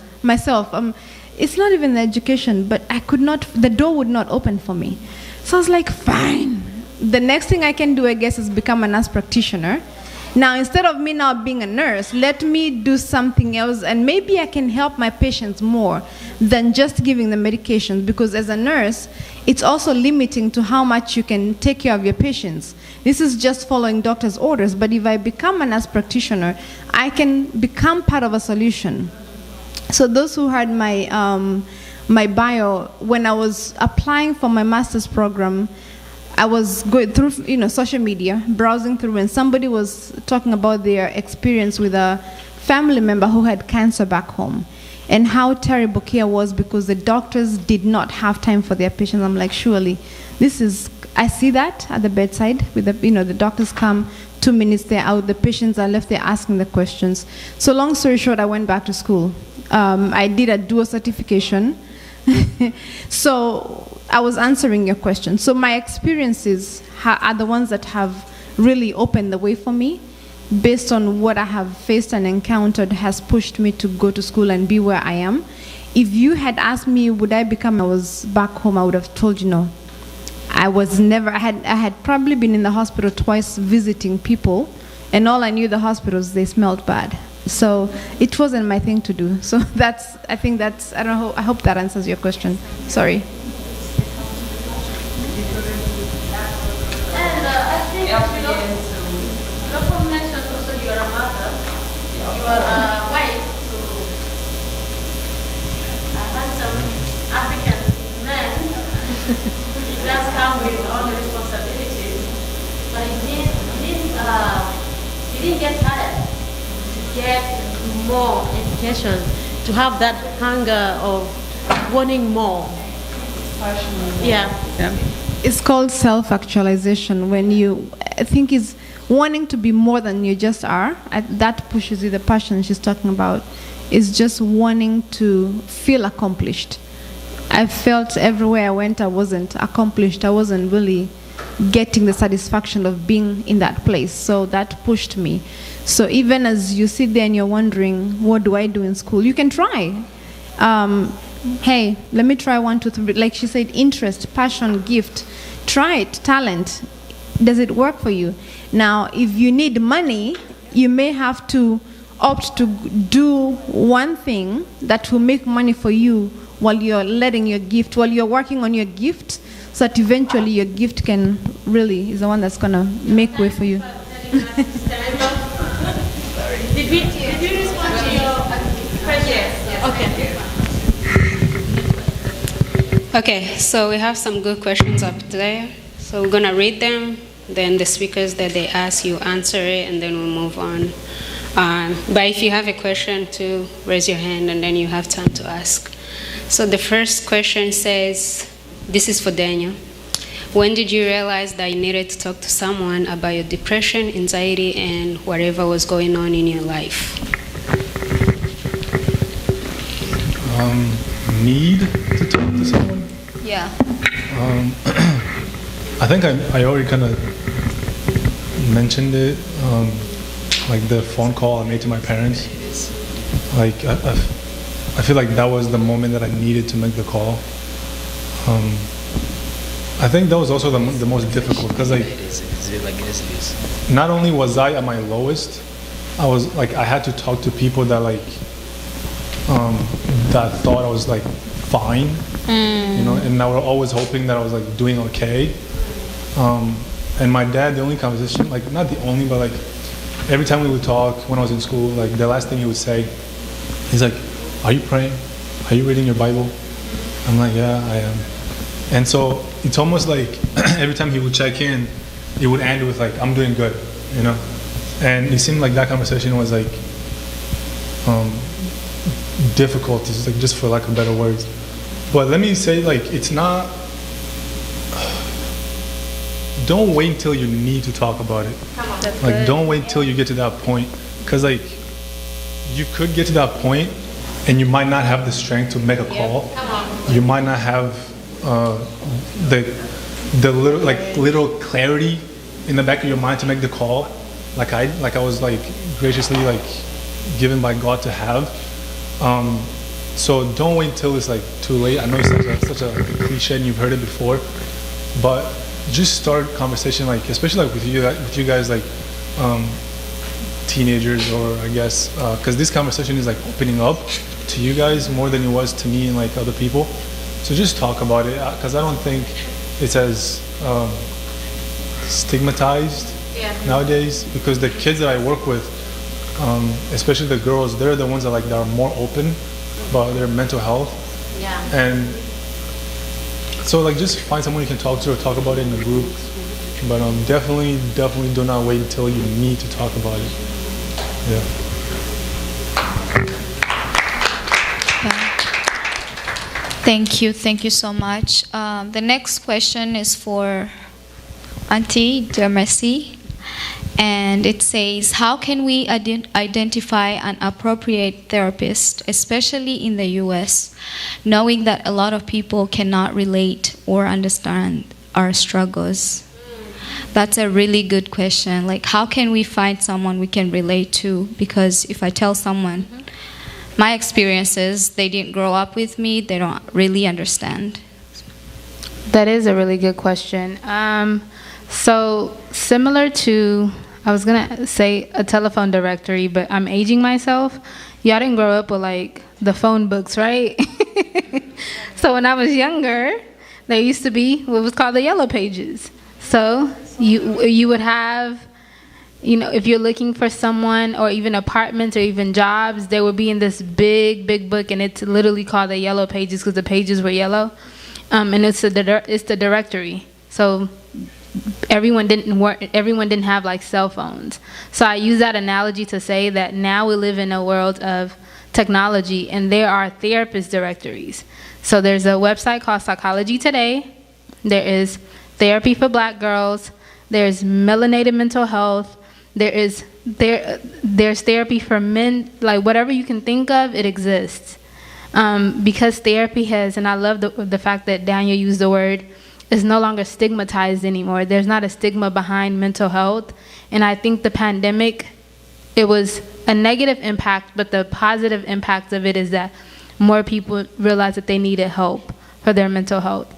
it's not even the education, but the door would not open for me. So I was like, fine. The next thing I can do, I guess, is become a nurse practitioner. Now, instead of me now being a nurse, let me do something else, and maybe I can help my patients more than just giving them medications, because as a nurse, it's also limiting to how much you can take care of your patients. This is just following doctor's orders, but if I become a nurse practitioner, I can become part of a solution. So those who heard my bio, when I was applying for my master's program, I was going through, social media, browsing through, and somebody was talking about their experience with a family member who had cancer back home, and how terrible care was because the doctors did not have time for their patients. I'm like, surely, I see that at the bedside with the doctors come, 2 minutes they're out, the patients are left there asking the questions. So long story short, I went back to school. I did a dual certification. So I was answering your question. So my experiences are the ones that have really opened the way for me. Based on what I have faced and encountered has pushed me to go to school and be where I am. If you had asked me, would I was back home, I would have told you no. I had probably been in the hospital twice visiting people, and all I knew the hospitals, they smelled bad. So it wasn't my thing to do. So I hope that answers your question. Sorry. And I think, Lopo mentioned also you are a mother, you are a wife to a handsome African man. It does come with all the responsibilities, but you didn't get tired. Get more education, to have that hunger of wanting more. Yeah. It's called self-actualization, when I think it's wanting to be more than you just are. That pushes you, the passion she's talking about is just wanting to feel accomplished. I felt everywhere I went I wasn't accomplished. I wasn't really getting the satisfaction of being in that place. So that pushed me. So even as you sit there and you're wondering, what do I do in school? You can try. Hey, let me try 1, 2, 3. Like she said, interest, passion, gift. Try it, talent. Does it work for you? Now, if you need money, you may have to opt to do one thing that will make money for you while you're working on your gift, so that eventually your gift can really is the one that's going to make way for you. Did you respond to your question? Okay, so we have some good questions up there. So we're going to read them, then the speakers that they ask, you answer it, and then we'll move on. But if you have a question, too, raise your hand, and then you have time to ask. So the first question says, this is for Daniel. When did you realize that you needed to talk to someone about your depression, anxiety, and whatever was going on in your life? Need to talk to someone? Yeah. I think I already kind of mentioned it, like the phone call I made to my parents. Like I feel like that was the moment that I needed to make the call. I think that was also the most difficult, because not only was I at my lowest, I had to talk to people that that thought I was fine, and I was always hoping that I was doing okay. And my dad, the only conversation, not the only, but every time we would talk when I was in school, the last thing he would say, he's like, "Are you praying? Are you reading your Bible?" I'm like, "Yeah, I am." And so it's almost like every time he would check in, it would end with "I'm doing good," And it seemed like that conversation was difficult, just for lack of better words. But let me say, it's not. Don't wait until you need to talk about it. Don't wait till you get to that point, because you could get to that point, and you might not have the strength to make a call. You might not have the little clarity in the back of your mind to make the call, like I was graciously given by God to have. So don't wait till it's like too late. I know it's such a cliche and you've heard it before, but just start conversation, like especially like with you guys, like teenagers, or I guess because this conversation is like opening up to you guys more than it was to me and like other people. So just talk about it, because I don't think it's as stigmatized nowadays, because the kids that I work with, especially the girls, they're the ones that are more open about their mental health. Yeah. And so like just find someone you can talk to or talk about it in a group. But definitely do not wait until you need to talk about it. Yeah. Thank you so much. The next question is for Auntie Dermesi, and it says, how can we identify an appropriate therapist, especially in the US, knowing that a lot of people cannot relate or understand our struggles? That's a really good question. Like, how can we find someone we can relate to? Because if I tell someone my experiences, they didn't grow up with me, they don't really understand. That is a really good question. So similar to, I was gonna say a telephone directory, but I'm aging myself. Y'all didn't grow up with like the phone books, right? So when I was younger, there used to be what was called the yellow pages. So you would have, you know, if you're looking for someone or even apartments or even jobs, they would be in this big book, and it's literally called the yellow pages because the pages were yellow. And it's the directory. So everyone didn't have like cell phones. So I use that analogy to say that now we live in a world of technology, and there are therapist directories. So there's a website called Psychology Today. There is Therapy for Black Girls. There's Melanated Mental Health. There's therapy for men. Like whatever you can think of, it exists. Because therapy has, and I love the fact that Daniel used the word, is no longer stigmatized anymore. There's not a stigma behind mental health. And I think the pandemic, it was a negative impact, but the positive impact of it is that more people realized that they needed help for their mental health.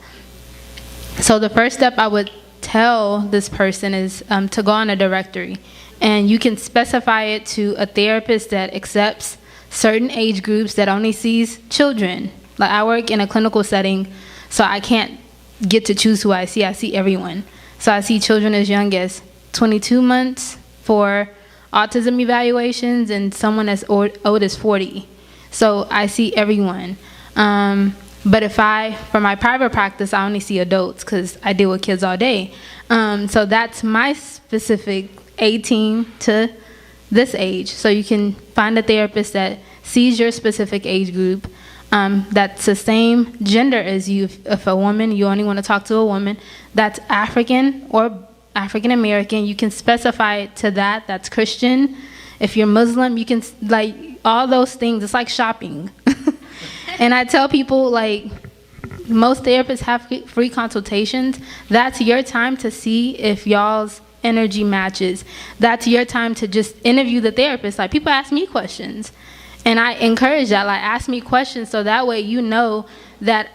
So the first step I would tell this person is to go on a directory. And you can specify it to a therapist that accepts certain age groups, that only sees children. Like I work in a clinical setting, so I can't get to choose who I see. I see everyone. So I see children as young as 22 months for autism evaluations and someone as old as 40. So I see everyone. But for my private practice, I only see adults because I deal with kids all day. So that's my specific 18 to this age. So you can find a therapist that sees your specific age group, that's the same gender as you. If a woman, you only want to talk to a woman, that's African or African American, you can specify it to that. That's Christian. If you're Muslim, you can, like, all those things. It's like shopping. And I tell people, like, most therapists have free consultations. That's your time to see if y'all's energy matches. That's your time to just interview the therapist. Like, people ask me questions, and I encourage that. Like, ask me questions so that way you know that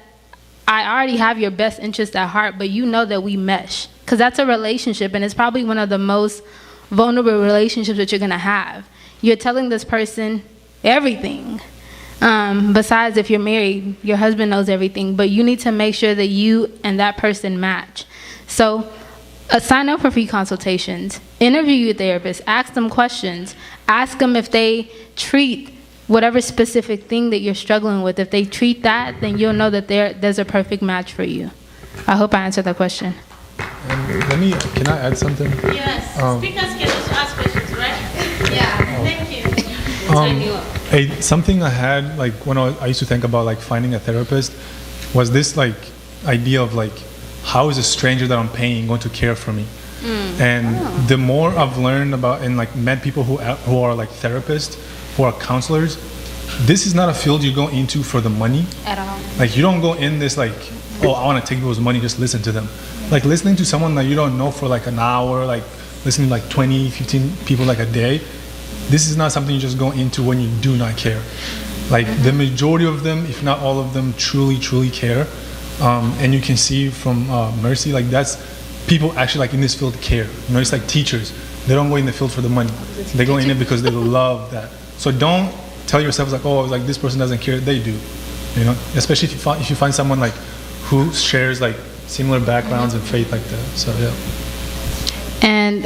I already have your best interest at heart, but you know that we mesh. Because that's a relationship, and it's probably one of the most vulnerable relationships that you're going to have. You're telling this person everything. Besides, if you're married, your husband knows everything, but you need to make sure that you and that person match. So sign up for free consultations, interview your therapist, ask them questions, ask them if they treat whatever specific thing that you're struggling with. If they treat that, then you'll know that there's a perfect match for you. I hope I answered that question. Can I add something? Yes. Speakers can also ask questions, right? Yeah. Thank you. Something I had, like, when I used to think about, like, finding a therapist, was this, like, idea of, like, how is a stranger that I'm paying going to care for me? And the more I've learned about and, like, met people who are like therapists, who are counselors, this is not a field you go into for the money. At all. Like, you don't go in this, like, oh, I want to take people's money, just listen to them. Like, listening to someone that you don't know for, like, an hour, like, listening to, like, 20, 15 people, like, a day, this is not something you just go into when you do not care. Like the majority of them, if not all of them, truly care. And you can see from Mercy, like that's people actually like in this field care. You know, it's like teachers. They don't go in the field for the money. They go in it because they love that. So don't tell yourself like, oh, like this person doesn't care. They do. You know, especially if you find someone like who shares like similar backgrounds and faith like that. So yeah. And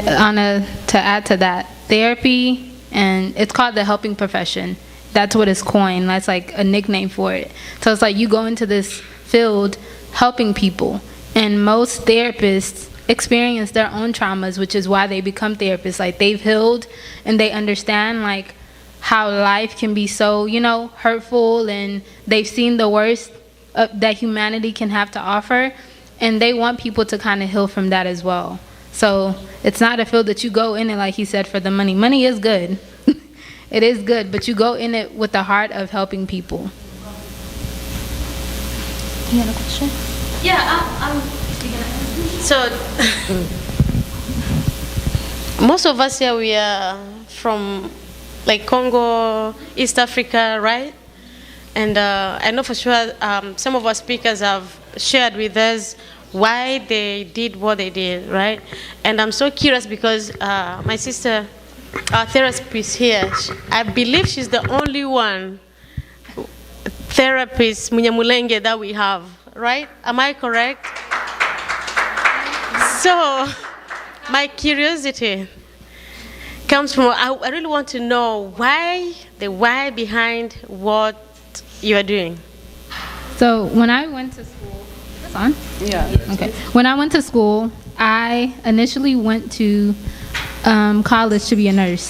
to add to that, therapy, and it's called the helping profession. That's what it's coined. That's like a nickname for it. So it's like you go into this field helping people, and most therapists experience their own traumas, which is why they become therapists. Like they've healed and they understand like how life can be so, you know, hurtful, and they've seen the worst that humanity can have to offer, and they want people to kind of heal from that as well. So it's not a field that you go in it, like he said, for the money. Money is good. It is good, but you go in it with the heart of helping people. You have a question? Yeah, so most of us here, we are from like Congo, East Africa, right? And I know for sure some of our speakers have shared with us why they did what they did, right? And I'm so curious because my sister, our therapist here, I believe she's the only one therapist Munyamulenge that we have, right? Am I correct? So my curiosity comes from, I really want to know the why behind what you are doing. So when I went to school, that's on? Yeah. Okay. When I went to school, I initially went to college to be a nurse.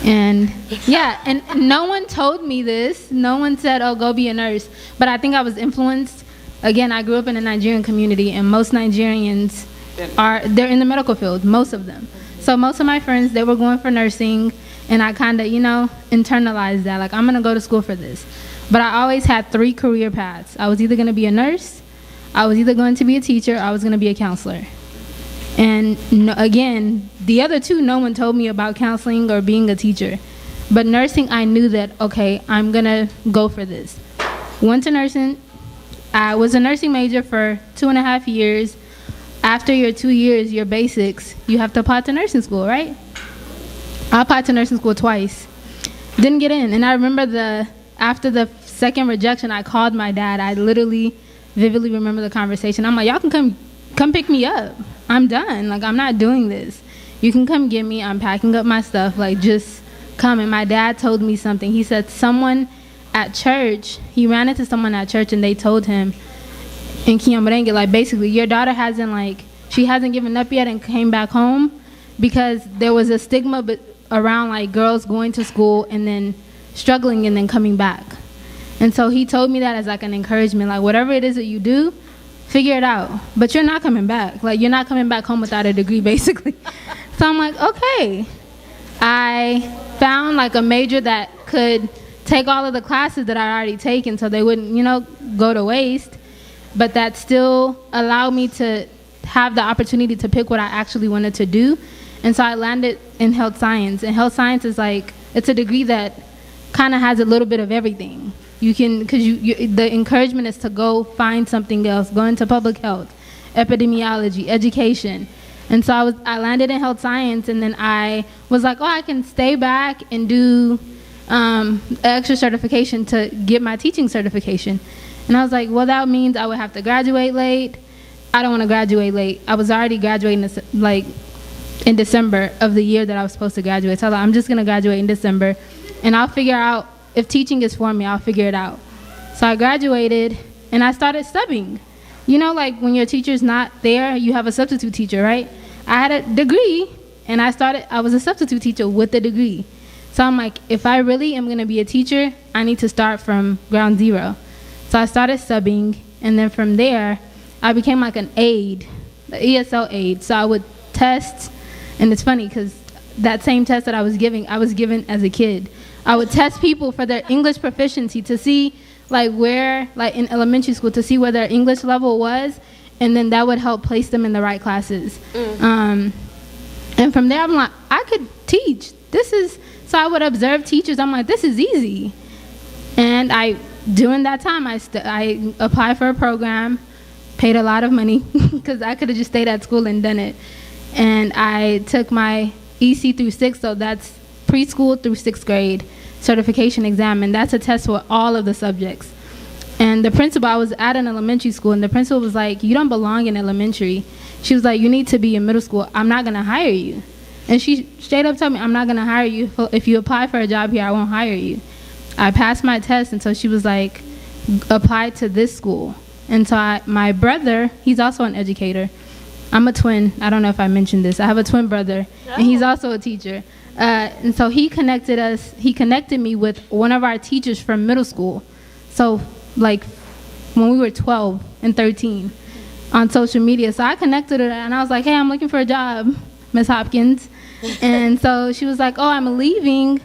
And yeah, and no one told me this. No one said, oh, go be a nurse. But I think I was influenced. Again, I grew up in a Nigerian community, and most Nigerians they're in the medical field, most of them. So most of my friends, they were going for nursing, and I kind of, internalized that. Like, I'm going to go to school for this. But I always had 3 career paths. I was either going to be a nurse, I was either going to be a teacher, I was going to be a counselor. And again, the other 2, no one told me about counseling or being a teacher. But nursing, I knew that, okay, I'm going to go for this. Went to nursing. I was a nursing major for 2.5 years. After your 2 years, your basics, you have to apply to nursing school, right? I applied to nursing school twice. Didn't get in. And I remember after the second rejection, I called my dad. I literally vividly remember the conversation. I'm like, y'all can come pick me up. I'm done. Like, I'm not doing this. You can come get me. I'm packing up my stuff. Like, just come. And my dad told me something. He said someone at church, he ran into someone at church, and they told him in Kinyamurenge, like, basically, your daughter she hasn't given up yet and came back home because there was a stigma around, like, girls going to school and then struggling and then coming back. And so he told me that as, like, an encouragement. Like, whatever it is that you do, figure it out. But you're not coming back. Like, you're not coming back home without a degree, basically. So I'm like, okay. I found, like, a major that could take all of the classes that I already taken so they wouldn't, go to waste. But that still allowed me to have the opportunity to pick what I actually wanted to do. And so I landed in health science. And health science is like, it's a degree that kind of has a little bit of everything. You can, because the encouragement is to go find something else, go into public health, epidemiology, education. And so I landed in health science, and then I was like, oh, I can stay back and do extra certification to get my teaching certification. And I was like, well, that means I would have to graduate late. I don't want to graduate late. I was already graduating in December of the year that I was supposed to graduate. So I was like, I'm just going to graduate in December, and I'll figure out if teaching is for me, I'll figure it out. So I graduated, and I started subbing. Like when your teacher's not there, you have a substitute teacher, right? I had a degree, and I was a substitute teacher with a degree. So I'm like, if I really am going to be a teacher, I need to start from ground zero. So I started subbing, and then from there, I became like an aide, the ESL aide. So I would test, and it's funny because that same test that I was given as a kid. I would test people for their English proficiency to see where in elementary school, to see where their English level was, and then that would help place them in the right classes. And from there, I'm like, I could teach. So I would observe teachers. I'm like, this is easy. And during that time, I applied for a program, paid a lot of money because I could have just stayed at school and done it. And I took my EC through 6, so that's preschool through 6th grade certification exam, and that's a test for all of the subjects. And the principal, I was at an elementary school, and the principal was like, you don't belong in elementary. She was like, you need to be in middle school. I'm not going to hire you. And she straight up told me, I'm not going to hire you. If you apply for a job here, I won't hire you. I passed my test, and so she was like, apply to this school. And so my brother, he's also an educator. I'm a twin. I don't know if I mentioned this. I have a twin brother, and he's also a teacher. And so he connected me with one of our teachers from middle school. So like when we were 12 and 13 on social media. So I connected her, and I was like, hey, I'm looking for a job, Miss Hopkins. And so she was like, oh, I'm leaving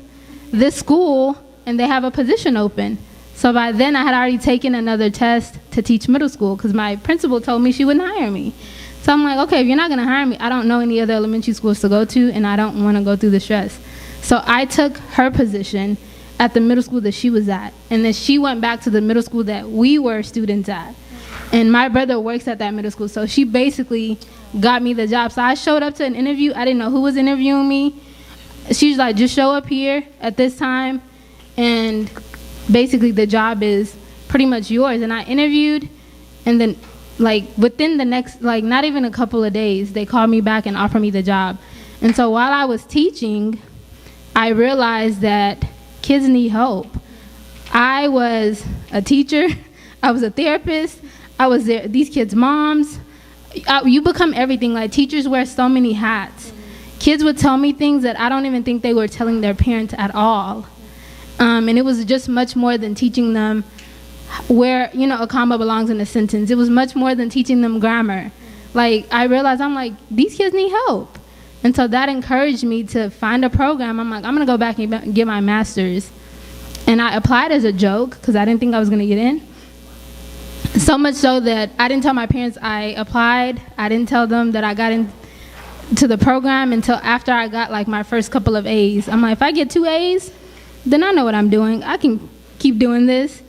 this school, and they have a position open. So by then I had already taken another test to teach middle school because my principal told me she wouldn't hire me. So I'm like, okay, if you're not going to hire me, I don't know any other elementary schools to go to, and I don't want to go through the stress. So I took her position at the middle school that she was at, and then she went back to the middle school that we were students at. And my brother works at that middle school, so she basically got me the job. So I showed up to an interview. I didn't know who was interviewing me. She was like, just show up here at this time, and basically the job is pretty much yours. And I interviewed, and then like within the next, like not even a couple of days, they called me back and offered me the job. And so while I was teaching, I realized that kids need help. I was a teacher, I was a therapist, I was these kids' moms. You become everything. Like teachers wear so many hats. Kids would tell me things that I don't even think they were telling their parents at all. And it was just much more than teaching them where, you know, a comma belongs in a sentence. It was much more than teaching them grammar. Like, I realized, I'm like, these kids need help. And so that encouraged me to find a program. I'm like, I'm going to go back and get my master's. And I applied as a joke because I didn't think I was going to get in. So much so that I didn't tell my parents I applied. I didn't tell them that I got into the program until after I got like my first couple of A's. I'm like, if I get 2 A's, then I know what I'm doing. I can keep doing this.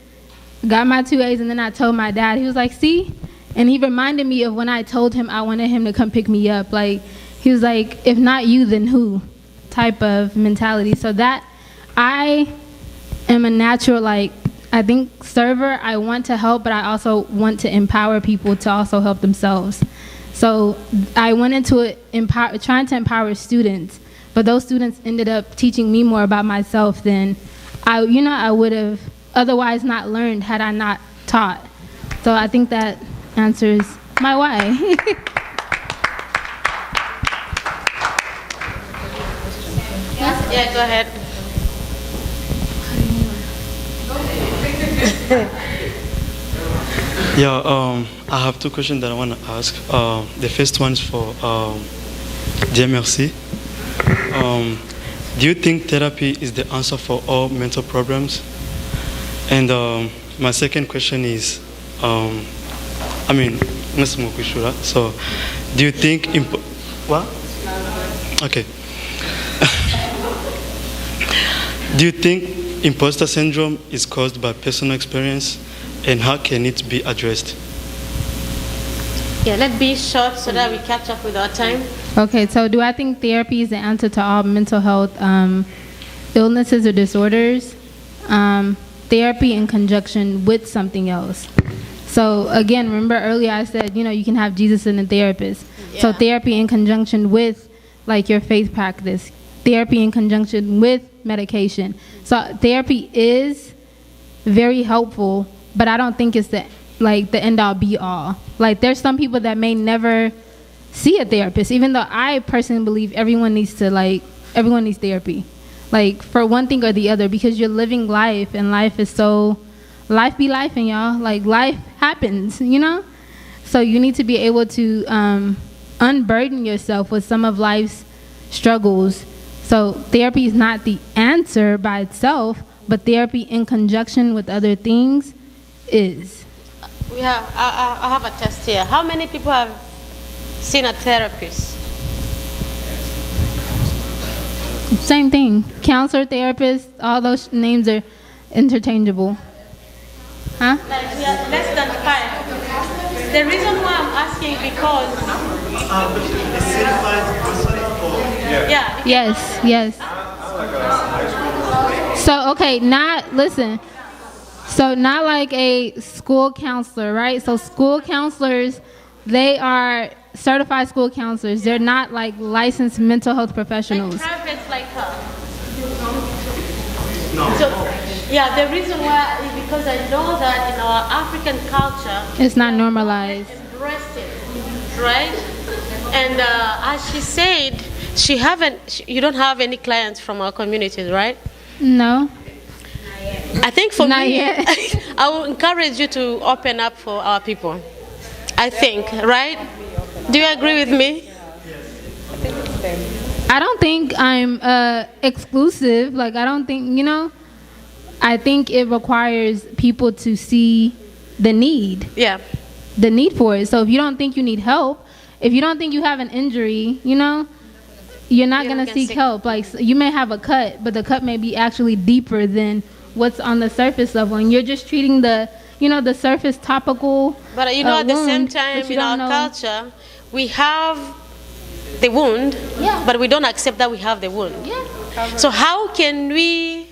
Got my 2 A's, and then I told my dad. He was like, see? And he reminded me of when I told him I wanted him to come pick me up. Like, he was like, if not you, then who? Type of mentality. So that I am a natural, like, I think server. I want to help, but I also want to empower people to also help themselves. So I went into it trying to empower students, but those students ended up teaching me more about myself than I would have otherwise not learned had I not taught. So I think that answers my why. Yeah, go ahead. I have 2 questions that I want to ask. The first one is for Dieu merci. Do you think therapy is the answer for all mental problems? And my second question is, so do you think, what? Okay. Do you think imposter syndrome is caused by personal experience, and how can it be addressed? Yeah, let's be short so that we catch up with our time. Okay, so do I think therapy is the answer to all mental health illnesses or disorders? Therapy in conjunction with something else. So again, remember earlier I said, you can have Jesus and a therapist. Yeah. So therapy in conjunction with like your faith practice. Therapy in conjunction with medication. So therapy is very helpful, but I don't think it's the end all be all. Like there's some people that may never see a therapist, even though I personally believe everyone needs therapy. Like for one thing or the other, because you're living life, and life be life, and y'all, like life happens, So you need to be able to unburden yourself with some of life's struggles. So therapy is not the answer by itself, but therapy in conjunction with other things is. I have a test here. How many people have seen a therapist? Same thing. Counselor, therapist, all those names are, interchangeable. Huh? Like we are less than 5. The reason why I'm asking because yeah. Yes. So okay, listen. So not like a school counselor, right? So school counselors, they are certified school counselors. They're not like licensed mental health professionals. Like private like her. So yeah, the reason why is because I know that in our African culture, It's not normalized. embraced it, right? And as she said, you don't have any clients from our communities, right? No. I think for Not me, yet. I will encourage you to open up for our people. I think, right? Do you agree with me? I don't think I'm exclusive. Like, I don't think, I think it requires people to see the need. Yeah. The need for it. So if you don't think you need help, if you don't think you have an injury, you're not going to seek help. Like, you may have a cut, but the cut may be actually deeper than what's on the surface level. And you're just treating the surface topical But at the same wound, time, but you in our don't know. culture, we have the wound, but we don't accept that we have the wound. Yeah. So how can we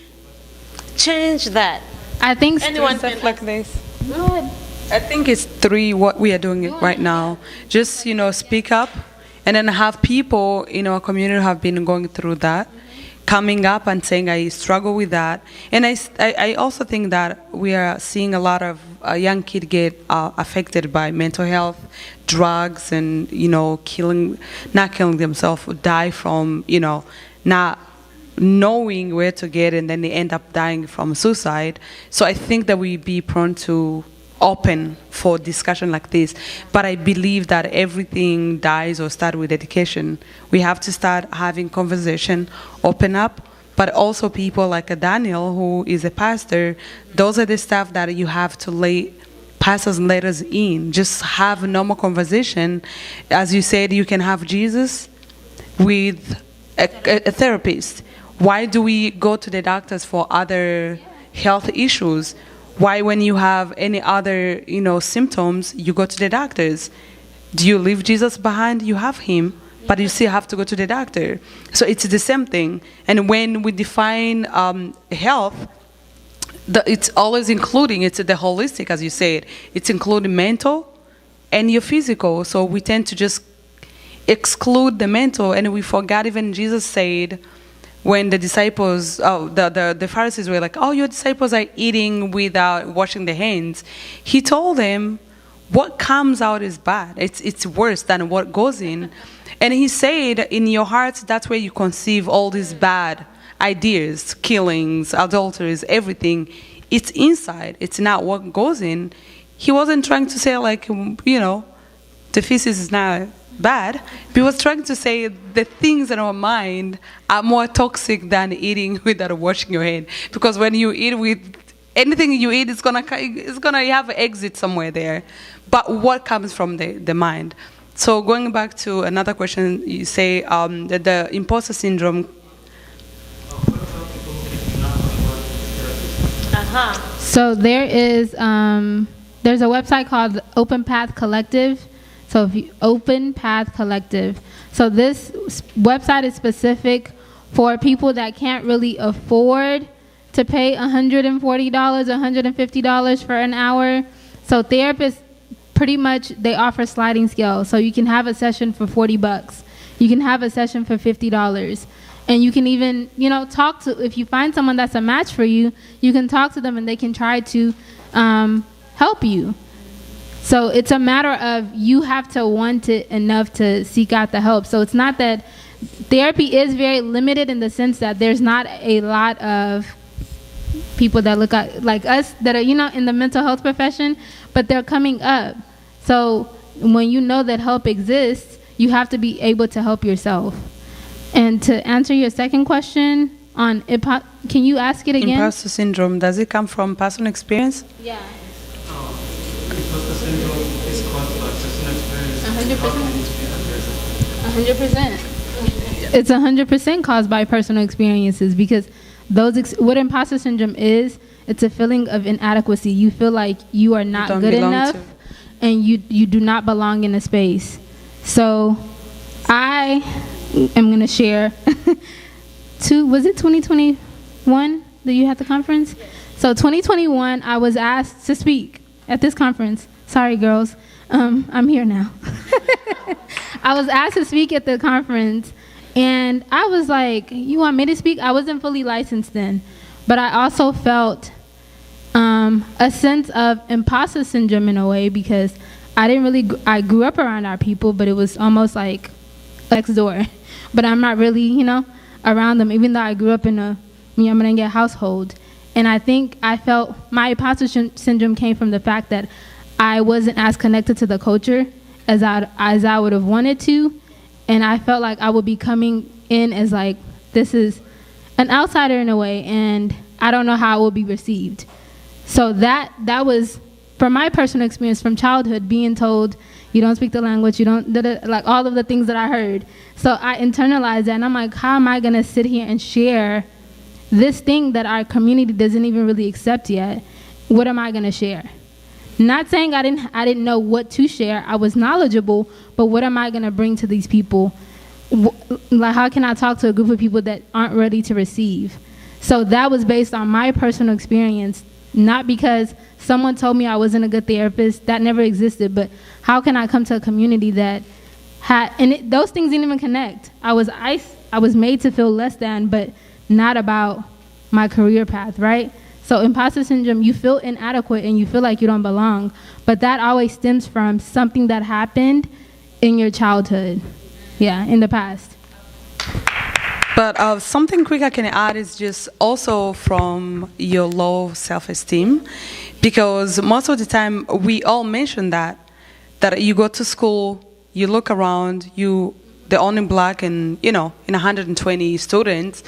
change that? I think anyone Stuff like this. Good. I think it's 3 what we are doing right now. Just, speak up and then have people in our community who have been going through that, coming up and saying, I struggle with that. And I also think that we are seeing a lot of young kids get affected by mental health, drugs, and, not killing themselves, die from, not knowing where to get, and then they end up dying from suicide. So I think that we be prone to open for discussion like this, but I believe that everything dies or starts with education. We have to start having conversation, open up, but also people like a Daniel, who is a pastor, those are the stuff that you have to pastors let us in. Just have a normal conversation. As you said, you can have Jesus with a therapist. Why do we go to the doctors for other health issues? Why, when you have any other, symptoms, you go to the doctors? Do you leave Jesus behind? You have him, but you still have to go to the doctor. So it's the same thing. And when we define health, it's always including, it's the holistic, as you said. It's including mental and your physical. So we tend to just exclude the mental, and we forgot even Jesus said, when the disciples, the Pharisees were like, your disciples are eating without washing their hands. He told them, what comes out is bad. It's worse than what goes in. And he said, in your hearts, that's where you conceive all these bad ideas, killings, adulteries, everything. It's inside. It's not what goes in. He wasn't trying to say, the feces is not bad. He was trying to say the things in our mind are more toxic than eating without washing your hand. Because when you eat with anything you eat, it's gonna have an exit somewhere there. But what comes from the mind? So going back to another question, you say that the imposter syndrome. So there's a website called Open Path Collective. So Open Path Collective. So this website is specific for people that can't really afford to pay $140, $150 for an hour. So therapists, pretty much, they offer sliding scale. So you can have a session for $40. You can have a session for $50. And you can even, talk to, if you find someone that's a match for you, you can talk to them and they can try to help you. So it's a matter of you have to want it enough to seek out the help. So it's not that therapy is very limited in the sense that there's not a lot of people that look like us that are, in the mental health profession, but they're coming up. So when you know that help exists, you have to be able to help yourself. And to answer your second question on can you ask it again? Imposter syndrome, does it come from personal experience? Yeah. Imposter syndrome is caused by personal experience. 100%. It's 100% caused by personal experiences, because what imposter syndrome is it's a feeling of inadequacy. You feel like you are not good enough and you do not belong in a space. So I am going to share was it 2021 that you had the conference? So 2021, I was asked to speak at this conference. Sorry, girls. I'm here now. I was asked to speak at the conference, and I was like, you want me to speak? I wasn't fully licensed then, but I also felt a sense of imposter syndrome in a way, because I grew up around our people, but it was almost like next door. But I'm not really, around them, even though I grew up in a Myanmar household. And I think I felt my imposter syndrome came from the fact that I wasn't as connected to the culture as I would have wanted to. And I felt like I would be coming in as like, this is an outsider in a way, and I don't know how it will be received. So that was, from my personal experience from childhood, being told, you don't speak the language, you don't, like all of the things that I heard. So I internalized that, and I'm like, how am I going to sit here and share this thing that our community doesn't even really accept yet? What am I going to share? Not saying I didn't know what to share. I was knowledgeable, but what am I going to bring to these people? Like, how can I talk to a group of people that aren't ready to receive? So that was based on my personal experience, not because someone told me I wasn't a good therapist. That never existed. But how can I come to a community that had, and those things didn't even connect. I was made to feel less than, but not about my career path, right? So imposter syndrome, you feel inadequate and you feel like you don't belong, but that always stems from something that happened in your childhood, in the past. But something quick I can add is just also from your low self-esteem, because most of the time we all mention that you go to school, you look around, the only black in 120 students,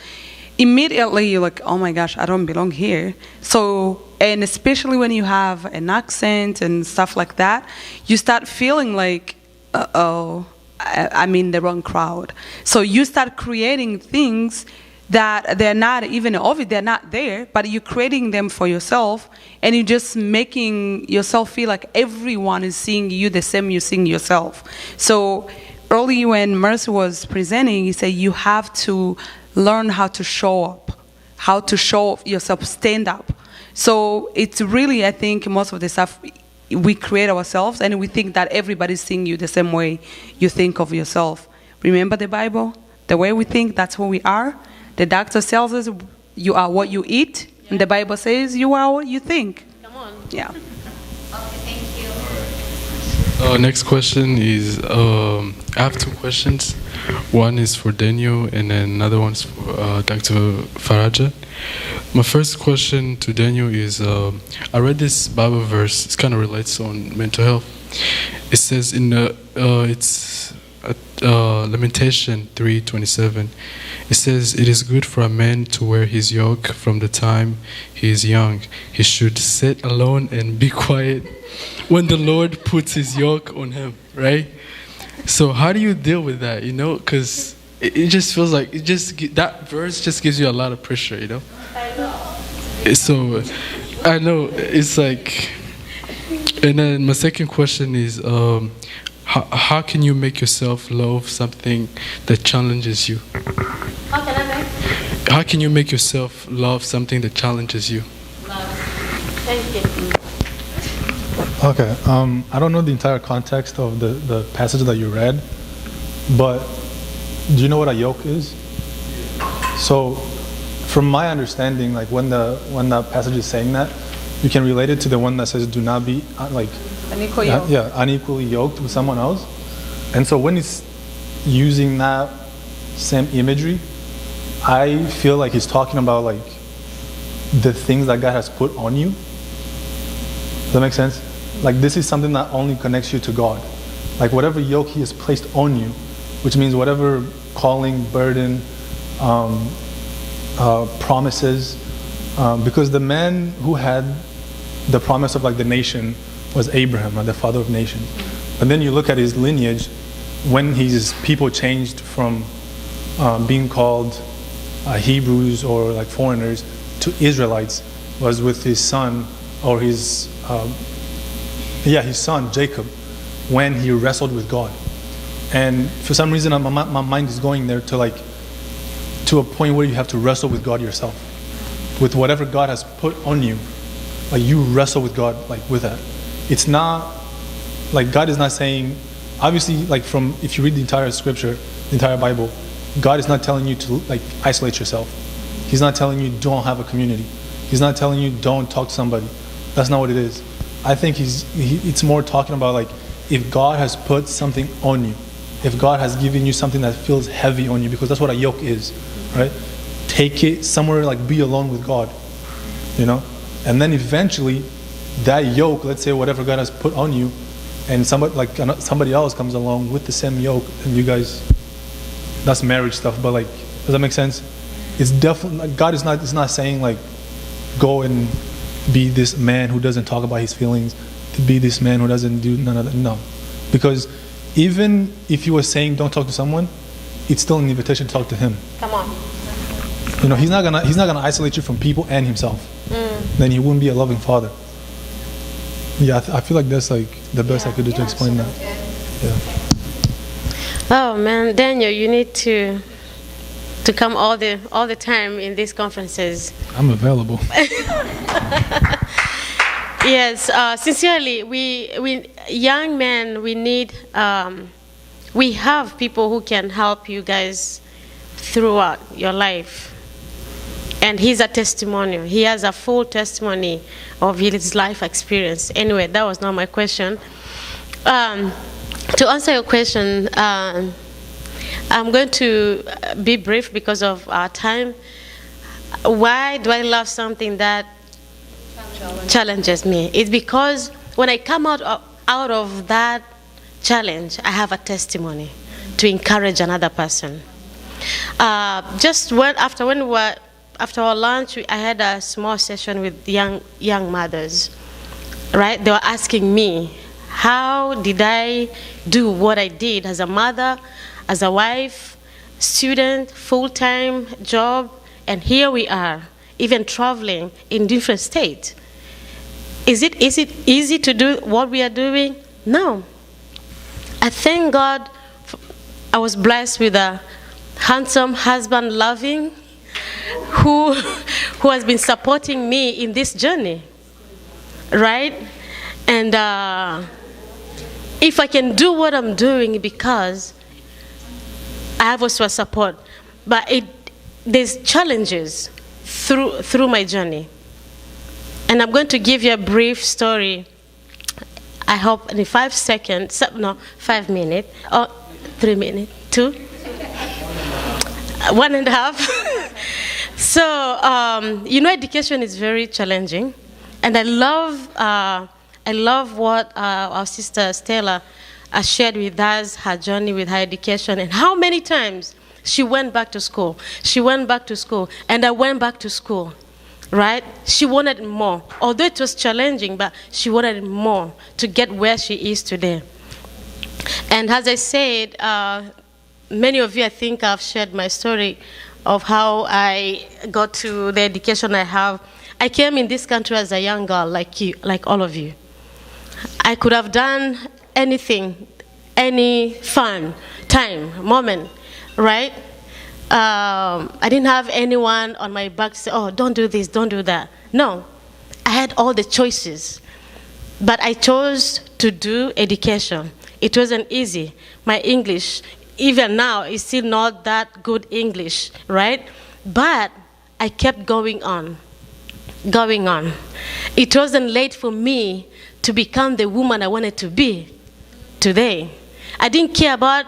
immediately you're like, oh my gosh, I don't belong here. So, and especially when you have an accent and stuff like that, you start feeling like, uh-oh, I'm in the wrong crowd. So you start creating things that they're not even obvious, they're not there, but you're creating them for yourself, and you're just making yourself feel like everyone is seeing you the same you're seeing yourself. So early when Mercy was presenting, he said you have to learn how to show up, how to show yourself, stand up. So it's really, I think, most of the stuff we create ourselves, and we think that everybody's seeing you the same way you think of yourself. Remember the Bible? The way we think, that's who we are. The doctor tells us you are what you eat, and the Bible says you are what you think. Come on. Yeah. Okay, thank you. Next question is, I have two questions. One is for Daniel, and then another one's for Dr. Faraja. My first question to Daniel is, I read this Bible verse. It kind of relates on mental health. It says in Lamentation 3:27, it says, "It is good for a man to wear his yoke from the time he is young. He should sit alone and be quiet when the Lord puts his yoke on him," right? So how do you deal with that, Because it just feels like, that verse just gives you a lot of pressure, I know. So I know, it's like, and then my second question is, how can you make yourself love something that challenges you? How can I make? How can you make yourself love something that challenges you? Love. Thank you. Okay, I don't know the entire context of the passage that you read, but do you know what a yoke is? So, from my understanding, like when the passage is saying that, you can relate it to the one that says, "Do not be unequally yoked with someone else." And so when he's using that same imagery, I feel like he's talking about like the things that God has put on you. Does that make sense? Like this is something that only connects you to God. Like whatever yoke He has placed on you, which means whatever calling, burden, promises, because the man who had the promise of like the nation was Abraham, the father of nations. But then you look at his lineage, when his people changed from being called Hebrews or like foreigners to Israelites, was with his son, or his son Jacob, when he wrestled with God. And for some reason, my mind is going there to a point where you have to wrestle with God yourself, with whatever God has put on you. Like, you wrestle with God, like, with that. It's not like God is not saying, obviously, like, from, if you read the entire scripture, the entire Bible, God is not telling you to, like, isolate yourself. He's not telling you don't have a community. He's not telling you don't talk to somebody. That's not what it is. I think it's more talking about, like, if God has put something on you, if God has given you something that feels heavy on you, because that's what a yoke is, right? Take it somewhere, like, be alone with God, you know? And then eventually, that yoke, let's say whatever God has put on you, and somebody else comes along with the same yoke, and you guys, that's marriage stuff, but, like, does that make sense? It's definitely, God is not saying, like, go and be this man who doesn't talk about his feelings, to be this man who doesn't do none of that. No. Because even if you were saying don't talk to someone, it's still an invitation to talk to him. Come on. You know, he's not gonna isolate you from people and himself. Then he wouldn't be a loving father. Yeah, I feel like that's, like, the best I could do to explain that. Yeah. Oh man, Daniel, you need to come all the time in these conferences. I'm available. Yes, sincerely, we young men, we need, we have people who can help you guys throughout your life. And he's a testimonial. He has a full testimony of his life experience. Anyway, that was not my question. To answer your question, I'm going to be brief because of our time. Why do I love something that challenges me? It's because when I come out of that challenge, I have a testimony to encourage another person. After our lunch, I had a small session with young mothers. Right? They were asking me, how did I do what I did as a mother, as a wife, student, full-time job, and here we are, even traveling in different states. Is it easy to do what we are doing? No. I thank God I was blessed with a handsome husband, loving, who has been supporting me in this journey, right? And if I can do what I'm doing, because I have also a support, but there's challenges through my journey. And I'm going to give you a brief story. I hope in 5 seconds, no, 5 minutes, or 3 minutes, 2, 1.5. So, education is very challenging, and I love what our sister Stella shared with us, her journey with her education, and how many times she went back to school. She went back to school, and I went back to school, right? She wanted more. Although it was challenging, but she wanted more to get where she is today. And as I said, many of you, I think, have shared my story of how I got to the education I have. I came in this country as a young girl, like you, like all of you. I could have done anything, any fun time, moment, right? I didn't have anyone on my back say, oh, don't do this, don't do that. No, I had all the choices, but I chose to do education. It wasn't easy. My English, even now, is still not that good English, right? But I kept going on. It wasn't late for me to become the woman I wanted to be today. I didn't care about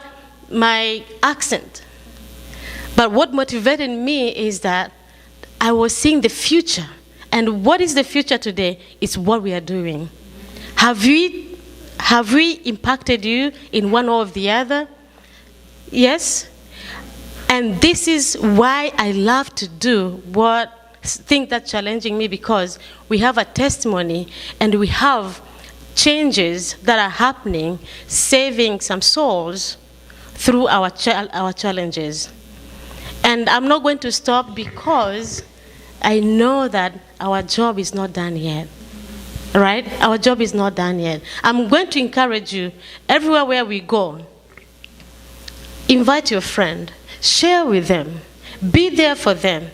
my accent. But what motivated me is that I was seeing the future. And what is the future today? It's what we are doing. Have we impacted you in one or the other? Yes? And this is why I love to do things that challenging me, because we have a testimony and we have changes that are happening, saving some souls through our challenges. And I'm not going to stop because I know that our job is not done yet. Right? Our job is not done yet. I'm going to encourage you, everywhere where we go, invite your friend, share with them, be there for them,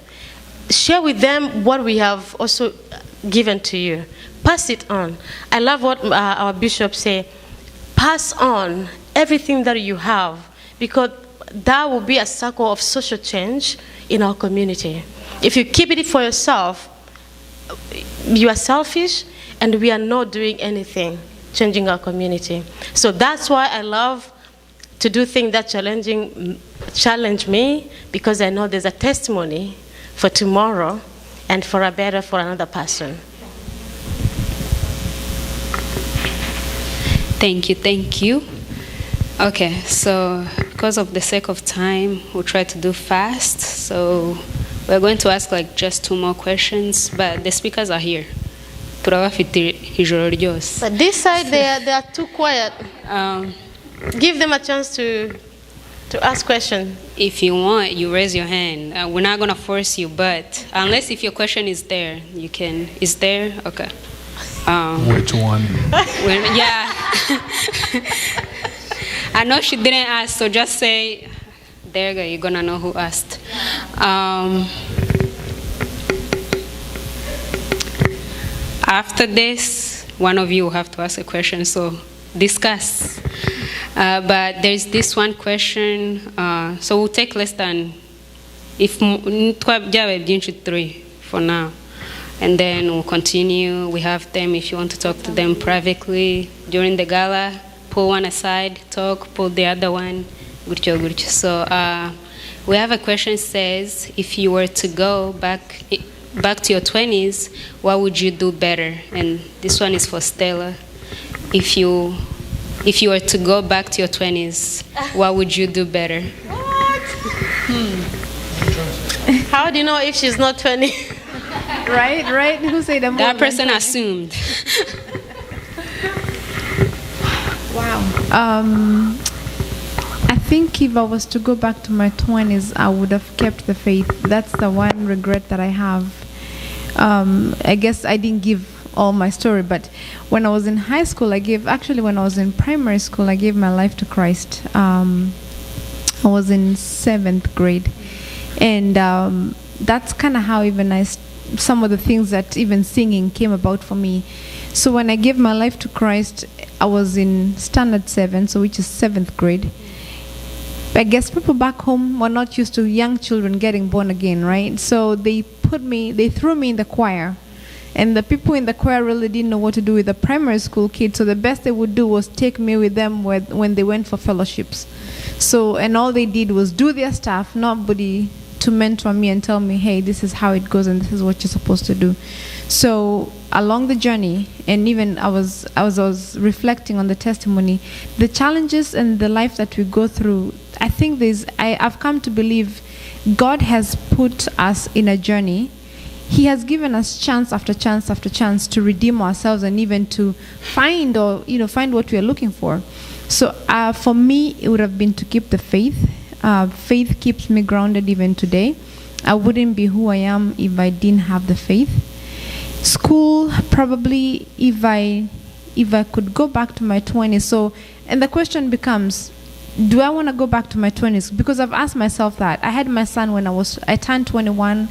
share with them what we have also given to you. Pass it on. I love what our bishop say. Pass on everything that you have, because that will be a circle of social change in our community. If you keep it for yourself, you are selfish, and we are not doing anything changing our community. So that's why I love to do things that challenge me, because I know there's a testimony for tomorrow and for another person. Thank you. Okay, so because of the sake of time, we'll try to do fast. So we're going to ask like just 2 more questions, but the speakers are here. But this side, they are too quiet. Give them a chance to ask questions. If you want, you raise your hand. We're not going to force you, but unless if your question is there, you can. Is there? Okay. Which one? Yeah. I know she didn't ask, so just say, there you go, you're going to know who asked. After this, one of you will have to ask a question, so discuss. But there's this one question, so we'll take less than, if 3 for now. And then we'll continue. We have them, if you want to talk to them privately during the gala, pull one aside, talk, pull the other one. So we have a question says, if you were to go back to your 20s, what would you do better? And this one is for Stella. If you were to go back to your 20s, what would you do better? What? How do you know if she's not 20? Right? Who said that person assumed. Wow. I think if I was to go back to my 20s, I would have kept the faith. That's the one regret that I have. I guess I didn't give all my story, but when I was in high school, when I was in primary school, I gave my life to Christ. I was in 7th grade. And that's kind of how even some of the things that even singing came about for me. So when I gave my life to Christ, I was in standard 7, so which is 7th grade. I guess people back home were not used to young children getting born again, right? So they threw me in the choir. And the people in the choir really didn't know what to do with the primary school kids, so the best they would do was take me with them when they went for fellowships. So, and all they did was do their stuff, nobody to mentor me and tell me, hey, this is how it goes and this is what you're supposed to do. So along the journey, and even I was reflecting on the testimony, the challenges and the life that we go through, I think I've come to believe God has put us in a journey. He has given us chance after chance after chance to redeem ourselves and even to find what we are looking for. So for me, it would have been to keep the faith. Faith keeps me grounded even today. I wouldn't be who I am if I didn't have the faith. School, probably if I could go back to my 20s. So, and the question becomes, do I want to go back to my 20s? Because I've asked myself that. I had my son when I turned 21.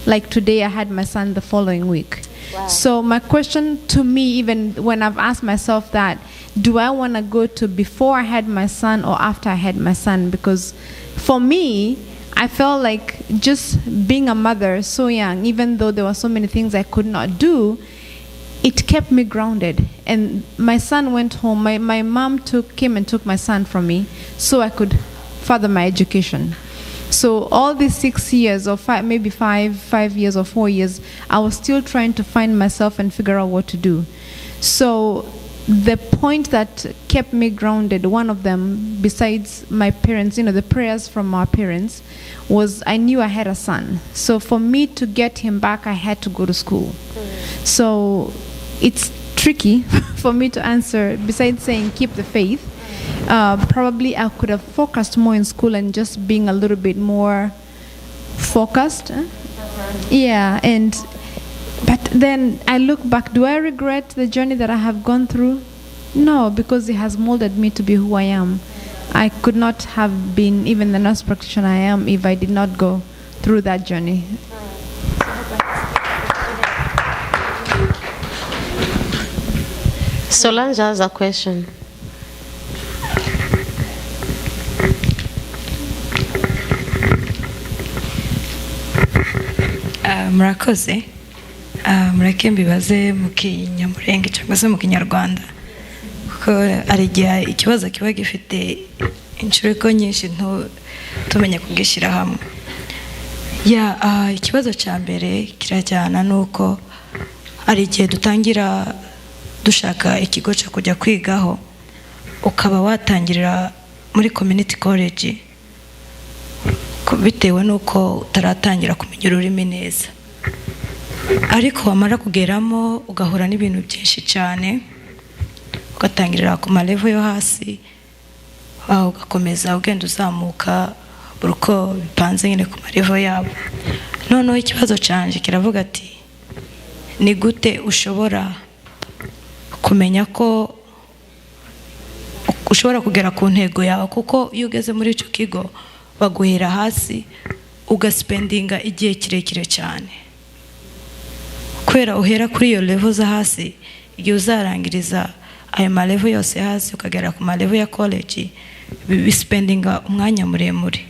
Like today, I had my son the following week. Wow. So my question to me, even when I've asked myself that, do I want to go to before I had my son or after I had my son? Because for me, I felt like just being a mother so young, even though there were so many things I could not do, it kept me grounded. And my son went home. My mom came and took my son from me so I could further my education. So all these 6 years or maybe 5 years or 4 years, I was still trying to find myself and figure out what to do. So the point that kept me grounded, one of them, besides my parents, the prayers from our parents, was I knew I had a son. So for me to get him back, I had to go to school. So it's tricky for me to answer, besides saying keep the faith. Probably I could have focused more in school and just being a little bit more focused. Yeah, but then I look back, do I regret the journey that I have gone through? No, because it has molded me to be who I am. I could not have been even the nurse practitioner I am if I did not go through that journey. Solange has a question. Murakoze. Mureke mbibaze mu kinyamurenge cyangwa se mu kinyarwanda, kuko ari igihe ikibazo kiba gifite inshuro nyinshi tumenye kugishyira hamwe. Ikibazo cya mbere kirajyana n'uko ari igihe dutangira dushaka ikigo cyo kujya kwigaho, ukaba watangirira muri community college bitewe n'uko utaratangira kumenya ururimi neza, ariko wamara kugeramo ugahura n'ibintu byinshi cyane, ugatangirira ku malevel yo hasi, ugakomeza ugenda uzamuka buri uko bipanze nyine ku malevel yabo. Noneho ikibazo cyanje kiravuga ati, ni gute ushobora kumenya ko ushobora kugera ku ntego yawe, kuko iyo ugeze muri icyo kigo baguhera hasi ugaspendinga igihe kirekire cyane, kubera uhera kuri iyo level za hasi, igihe uzarangiriza ayo malevel yose hasi ukagera ku malevel ya college bispendinga umwanya muremure.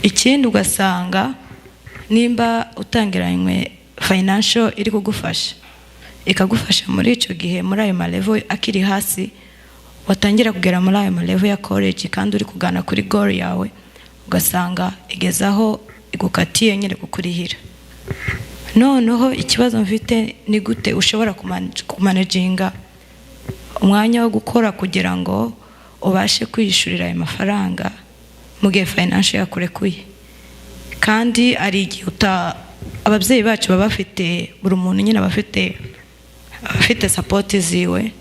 Ikindi ugasanga nimba utangiranywe financial iri kugufasha, ikagufasha muri icyo gihe muri ayo malevel akiri hasi, watangira kugera muri ayo malevel ya college kandi uri kugana kuri goal yawe, ugasanga igezaho igukatiye nyine kukurihira. Noneho ikibazo mfite ni gute ushobora kumanaginga umwanya wo gukora kugira ngo ubashe kwishurira ayo mafaranga mu gihe financial yakurekuye. Kandi ari igihe ababyeyi bacu baba bafite, buri muntu nyine abafite support ziwe.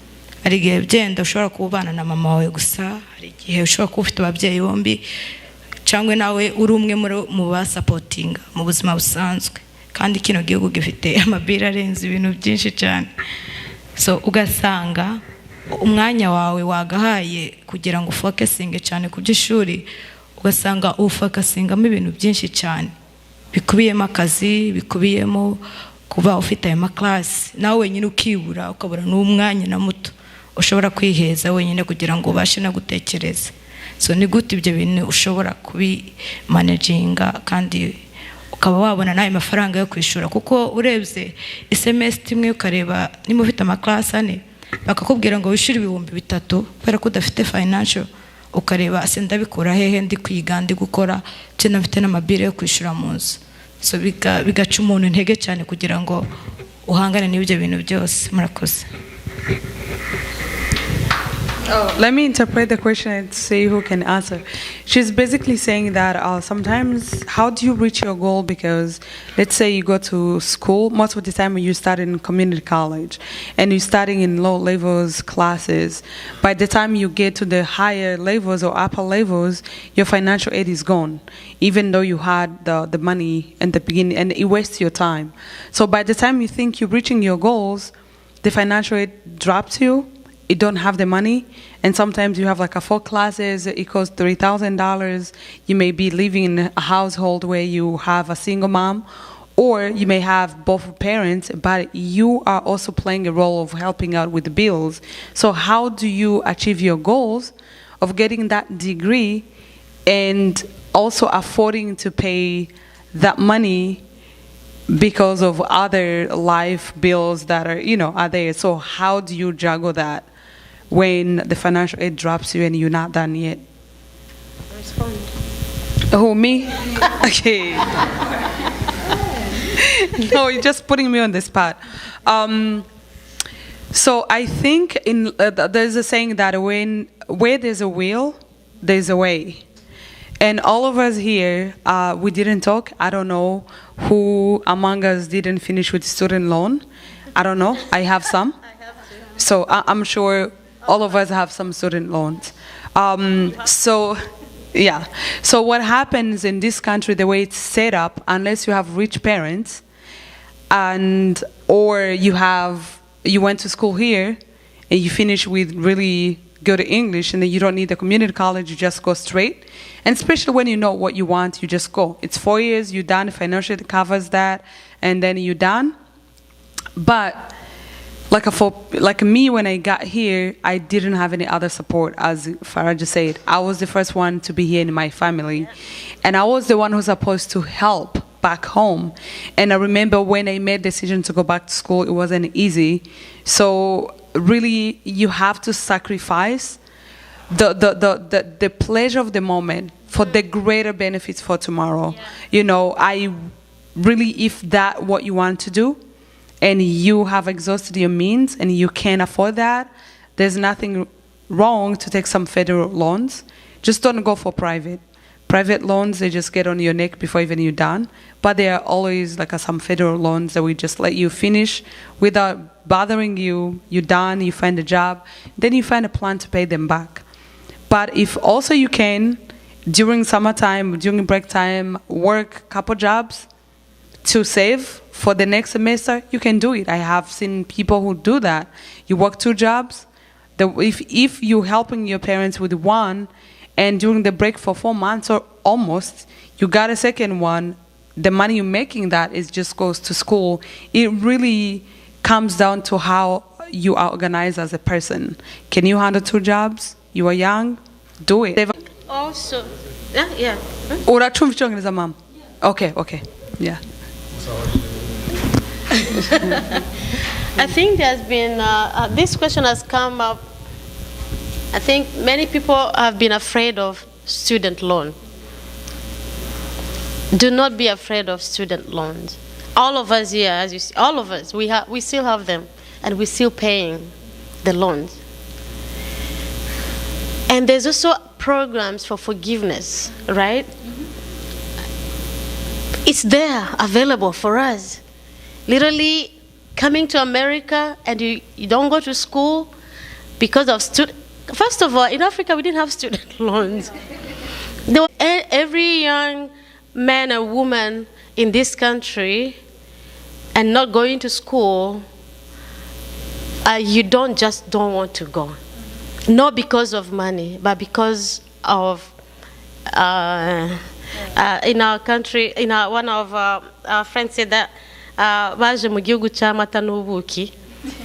Hari igihe byenda ushobora kubana na mama wawe gusa, hari igihe ushobora kuba ufite ababyeyi bombi, cyangwa nawe uri umwe mu basupportinga mu buzima busanzwe. Kandi kino gihugu gifite amabira arenze ibintu byinshi cyane, so ugasanga umwanya wawe wagahaye kugira ngo ufocusinge cyane ku by'ishuri, ugasanga ufocusingamo ibintu byinshi cyane bikubiyemo akazi, bikubiyemo kuba ufite ayo maklasi, nawe wenyine ukibura, ukabura n'umwanya na muto ushobora kwiheza wenyine kugira ngo ubashe no gutekereza. So ni gute ibyo bintu ushobora kubimanaginga kandi ukaba wabona nayo mafaranga yo kwishura? Kuko urebye semester imwe ukareba niba ufite amaklasi 4 bakakubwira ngo wishyure 3,000 kubera ko udafite financial, ukareba ase ndabikora hehe, ndi kwiga, ndi gukora, cyane mfite n'amabire yo kwishura mu nzu. So bigaca umuntu intege cyane kugira ngo uhangane n'ibyo bintu byose. Murakoze. Oh, let me interpret the question and see who can answer. She's basically saying that sometimes, how do you reach your goal? Because let's say you go to school, most of the time when you start in community college and you're starting in low levels classes, by the time you get to the higher levels or upper levels, your financial aid is gone, even though you had the money in the beginning, and it wastes your time. So by the time you think you're reaching your goals, the financial aid drops you. You don't have the money, and sometimes you have like 4 classes, it costs $3,000. You may be living in a household where you have a single mom, or you may have both parents, but you are also playing a role of helping out with the bills. So how do you achieve your goals of getting that degree and also affording to pay that money because of other life bills that are there? So how do you juggle that when the financial aid drops you and you're not done yet? Respond. Who, me? Okay. No, you're just putting me on the spot. So I think there's a saying that where there's a will, there's a way. And all of us here, we didn't talk. I don't know who among us didn't finish with student loan. I don't know. I have some. So I'm sure all of us have some student loans. So Yeah. So what happens in this country, the way it's set up, unless you have rich parents, and or you went to school here, and you finish with really good English, and then you don't need the community college, you just go straight. And especially when you know what you want, you just go. It's 4 years, you're done, financially covers that, and then you're done. But like me, when I got here, I didn't have any other support, as Faraja said. I was the first one to be here in my family, and I was the one who was supposed to help back home. And I remember when I made the decision to go back to school, it wasn't easy. So really, you have to sacrifice the pleasure of the moment for the greater benefits for tomorrow. You know, I really, if that what you want to do, and you have exhausted your means and you can't afford that, there's nothing wrong to take some federal loans. Just don't go for private. Private loans, they just get on your neck before even you're done. But there are always like some federal loans that we just let you finish without bothering you. You're done, you find a job, then you find a plan to pay them back. But if also you can, during summertime, during break time, work a couple jobs to save for the next semester, you can do it. I have seen people who do that. You work 2 jobs. If you're helping your parents with one, and during the break for 4 months or almost, you got a second one, the money you're making that is just goes to school. It really comes down to how you are organized as a person. Can you handle 2 jobs? You are young? Do it. Also, yeah. Urachumva icyongereza mama? Okay, yeah. I think there's been, this question has come up. I think many people have been afraid of student loan. Do not be afraid of student loans. All of us here, as you see, all of us, we still have them, and we're still paying the loans. And there's also programs for forgiveness, right? It's there, available for us. Literally, coming to America and you don't go to school because of First of all, in Africa, we didn't have student loans. Every young man and woman in this country and not going to school, you don't want to go. Not because of money, but because of, in our country, one of our friends said that,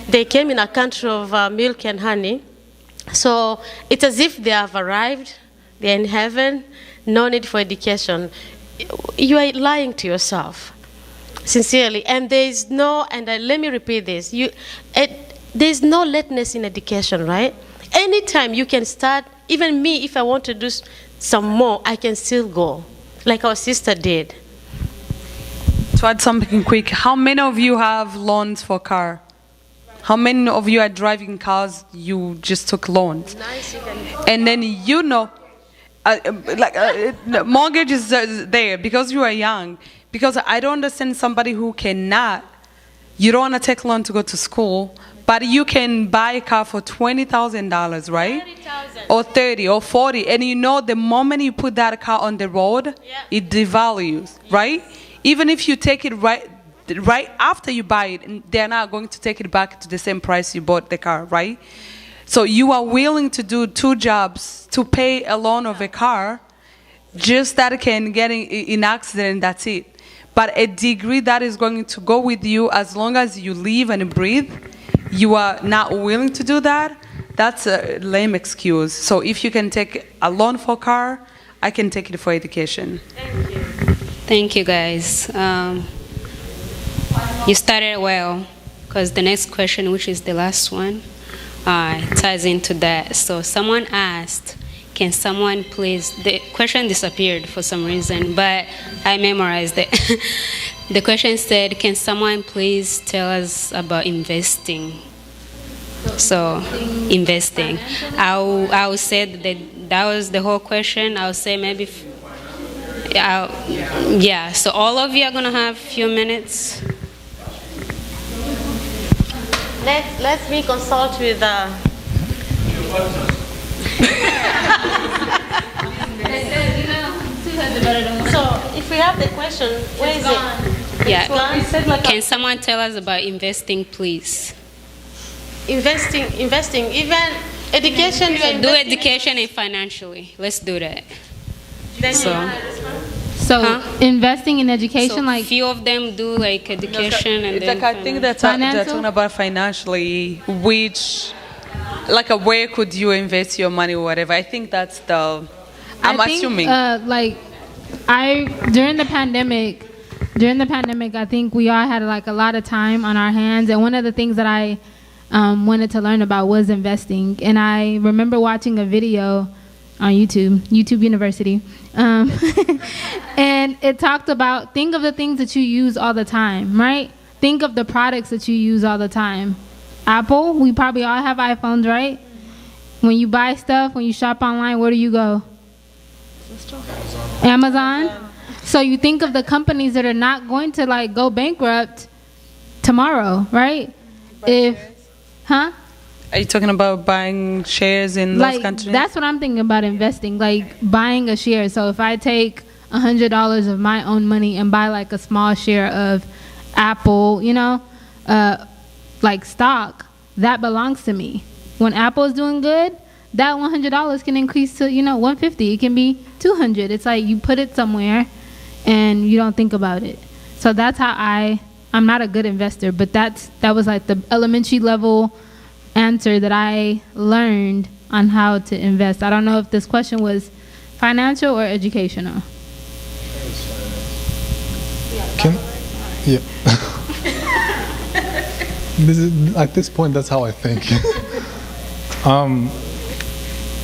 they came in a country of milk and honey. So it's as if they have arrived, they're in heaven, no need for education. You are lying to yourself, sincerely. And there's no, and let me repeat this, there's no lateness in education, right? Anytime you can start, even me, if I want to do some more, I can still go, like our sister did. To add something quick, how many of you have loans for car? How many of you are driving cars you just took loans? And then mortgage is there because you are young. Because I don't understand somebody who cannot, you don't want to take loan to go to school, but you can buy a car for $20,000, right? 30,000. Or 30 or 40. And you know the moment you put that car on the road, it devalues, right? Even if you take it right after you buy it, they're not going to take it back to the same price you bought the car, right? So you are willing to do 2 jobs to pay a loan of a car, just that can get in accident, that's it. But a degree that is going to go with you as long as you live and breathe, you are not willing to do that, that's a lame excuse. So if you can take a loan for a car, I can take it for education. Thank you. Thank you, guys. You started well, because the next question, which is the last one, ties into that. So someone asked, can someone please, the question disappeared for some reason, but I memorized it. The question said, can someone please tell us about investing? So, investing. I will say that was the whole question. I will say maybe, yeah, so all of you are going to have a few minutes. Let me consult with the question. Where is it? Yeah. Gone? Can someone tell us about investing, please? Investing, even education. You are Do education and financially. Let's do that. So investing in education, So like few of them do like education and It's then like I think they're talking about financially, which, like, where could you invest your money or whatever. I think that's the. I'm I think, assuming. During the pandemic, I think we all had like a lot of time on our hands, and one of the things that I wanted to learn about was investing. And I remember watching a video on YouTube University, and it talked about, think of the things that you use all the time, right? Think of the products that you use all the time. Apple, we probably all have iPhones, right? When you buy stuff, when you shop online, where do you go? Amazon. So you think of the companies that are not going to like go bankrupt tomorrow, right? Are you talking about buying shares in those countries? That's what I'm thinking about investing, like buying a share. So if I take $100 of my own money and buy like a small share of Apple, like stock, that belongs to me. When Apple is doing good, that $100 can increase to, $150. It can be $200. It's like you put it somewhere and you don't think about it. So that's how I'm not a good investor, but that was like the elementary level answer that I learned on how to invest. I don't know if this question was financial or educational. Yeah. At this point, that's how I think.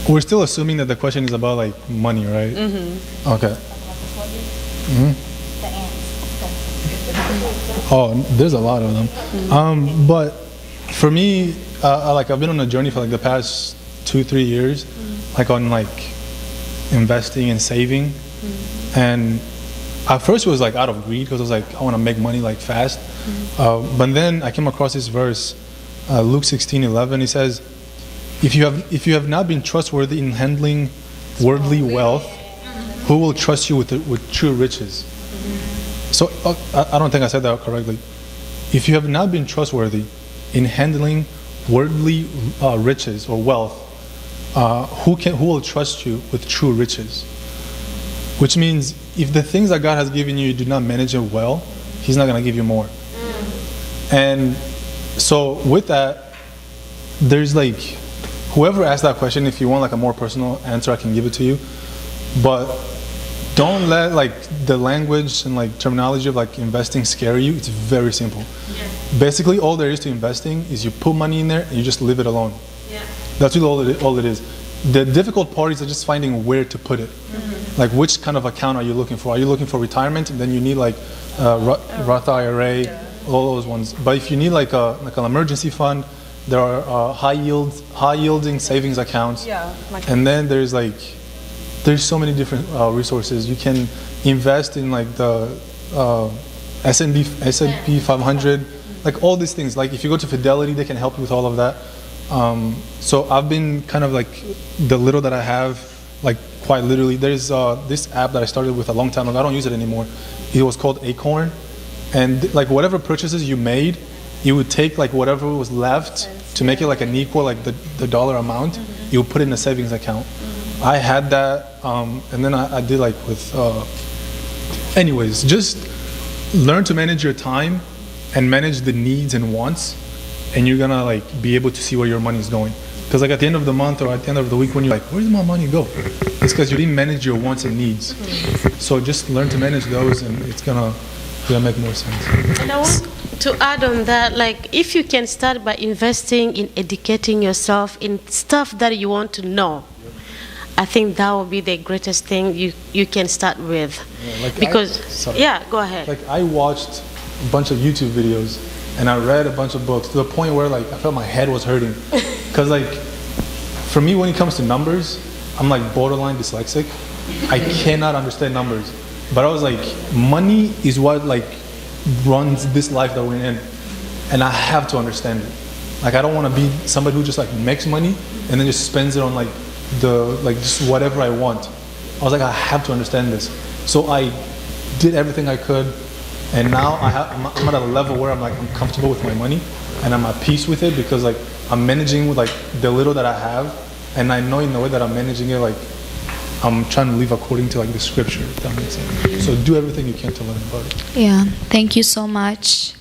We're still assuming that the question is about like money, right? Mm-hmm. Okay. Mm-hmm. Oh, there's a lot of them. Mm-hmm. But for me, I've been on a journey for like the past 2-3 years, like on like investing and saving, and at first it was like out of greed because I was like, I want to make money like fast. But then I came across this verse, Luke 16:11. He says, if you have not been trustworthy in handling worldly wealth, who will trust you with true riches? So I don't think I said that correctly. If you have not been trustworthy in handling worldly riches or wealth, who will trust you with true riches? Which means if the things that God has given you do not manage it well, He's not going to give you more. And so with that, there's like, whoever asked that question, if you want like a more personal answer, I can give it to you. But don't let like the language and like terminology of like investing scare you. It's very simple. Basically, all there is to investing is you put money in there and you just leave it alone. That's really all it is. The difficult part is just finding where to put it. Like which kind of account are you looking for? Are you looking for retirement? And then you need like Roth IRA, all those ones. But if you need like an emergency fund, there are high yielding savings accounts. And then there's so many different resources. You can invest in like the S&P 500, like all these things. Like if you go to Fidelity, they can help you with all of that. So I've been kind of like the little that I have, like quite literally. There's this app that I started with a long time ago. I don't use it anymore. It was called Acorn, and like whatever purchases you made, you would take like whatever was left to make it like an equal like the dollar amount. You would put it in a savings account. I had that, and then I did like with. Anyways, just learn to manage your time and manage the needs and wants, and you're gonna like be able to see where your money is going. Because like at the end of the month or at the end of the week when you're like, where did my money go? It's because you didn't manage your wants and needs. So just learn to manage those, and it's gonna make more sense. And I want to add on that, like if you can start by investing in educating yourself in stuff that you want to know, I think that will be the greatest thing you can start with. Go ahead. Like I watched a bunch of YouTube videos and I read a bunch of books to the point where like I felt my head was hurting. Because like for me, when it comes to numbers, I'm like borderline dyslexic. I cannot understand numbers. But I was like, money is what like runs this life that we're in, and I have to understand it. Like I don't want to be somebody who just like makes money and then just spends it on like just whatever I want. I was like, I have to understand this. So I did everything I could, and now I'm at a level where I'm comfortable with my money, and I'm at peace with it because like I'm managing with like the little that I have, and I know in the way that I'm managing it, like I'm trying to live according to like the scripture, if that makes sense. So do everything you can to learn about it. Yeah, thank you so much.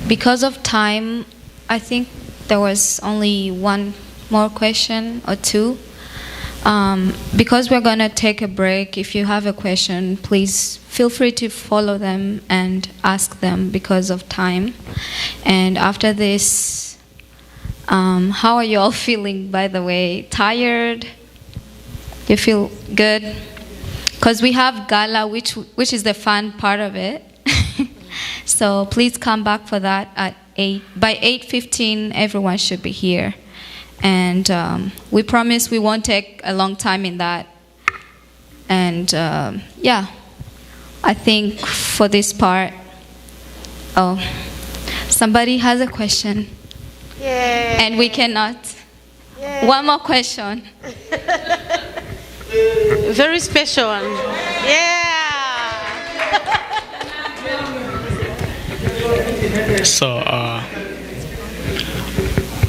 Because of time, I think there was only one more question or two. Because we're going to take a break, if you have a question, please feel free to follow them and ask them because of time. And after this, how are you all feeling, by the way? Tired? You feel good? Because we have gala, which is the fun part of it. So please come back for that at 8. By 8:15, everyone should be here. And we promise we won't take a long time in that. And yeah, I think for this part, somebody has a question. Yeah. And we cannot. Yeah. One more question. Very special one. Yeah. So,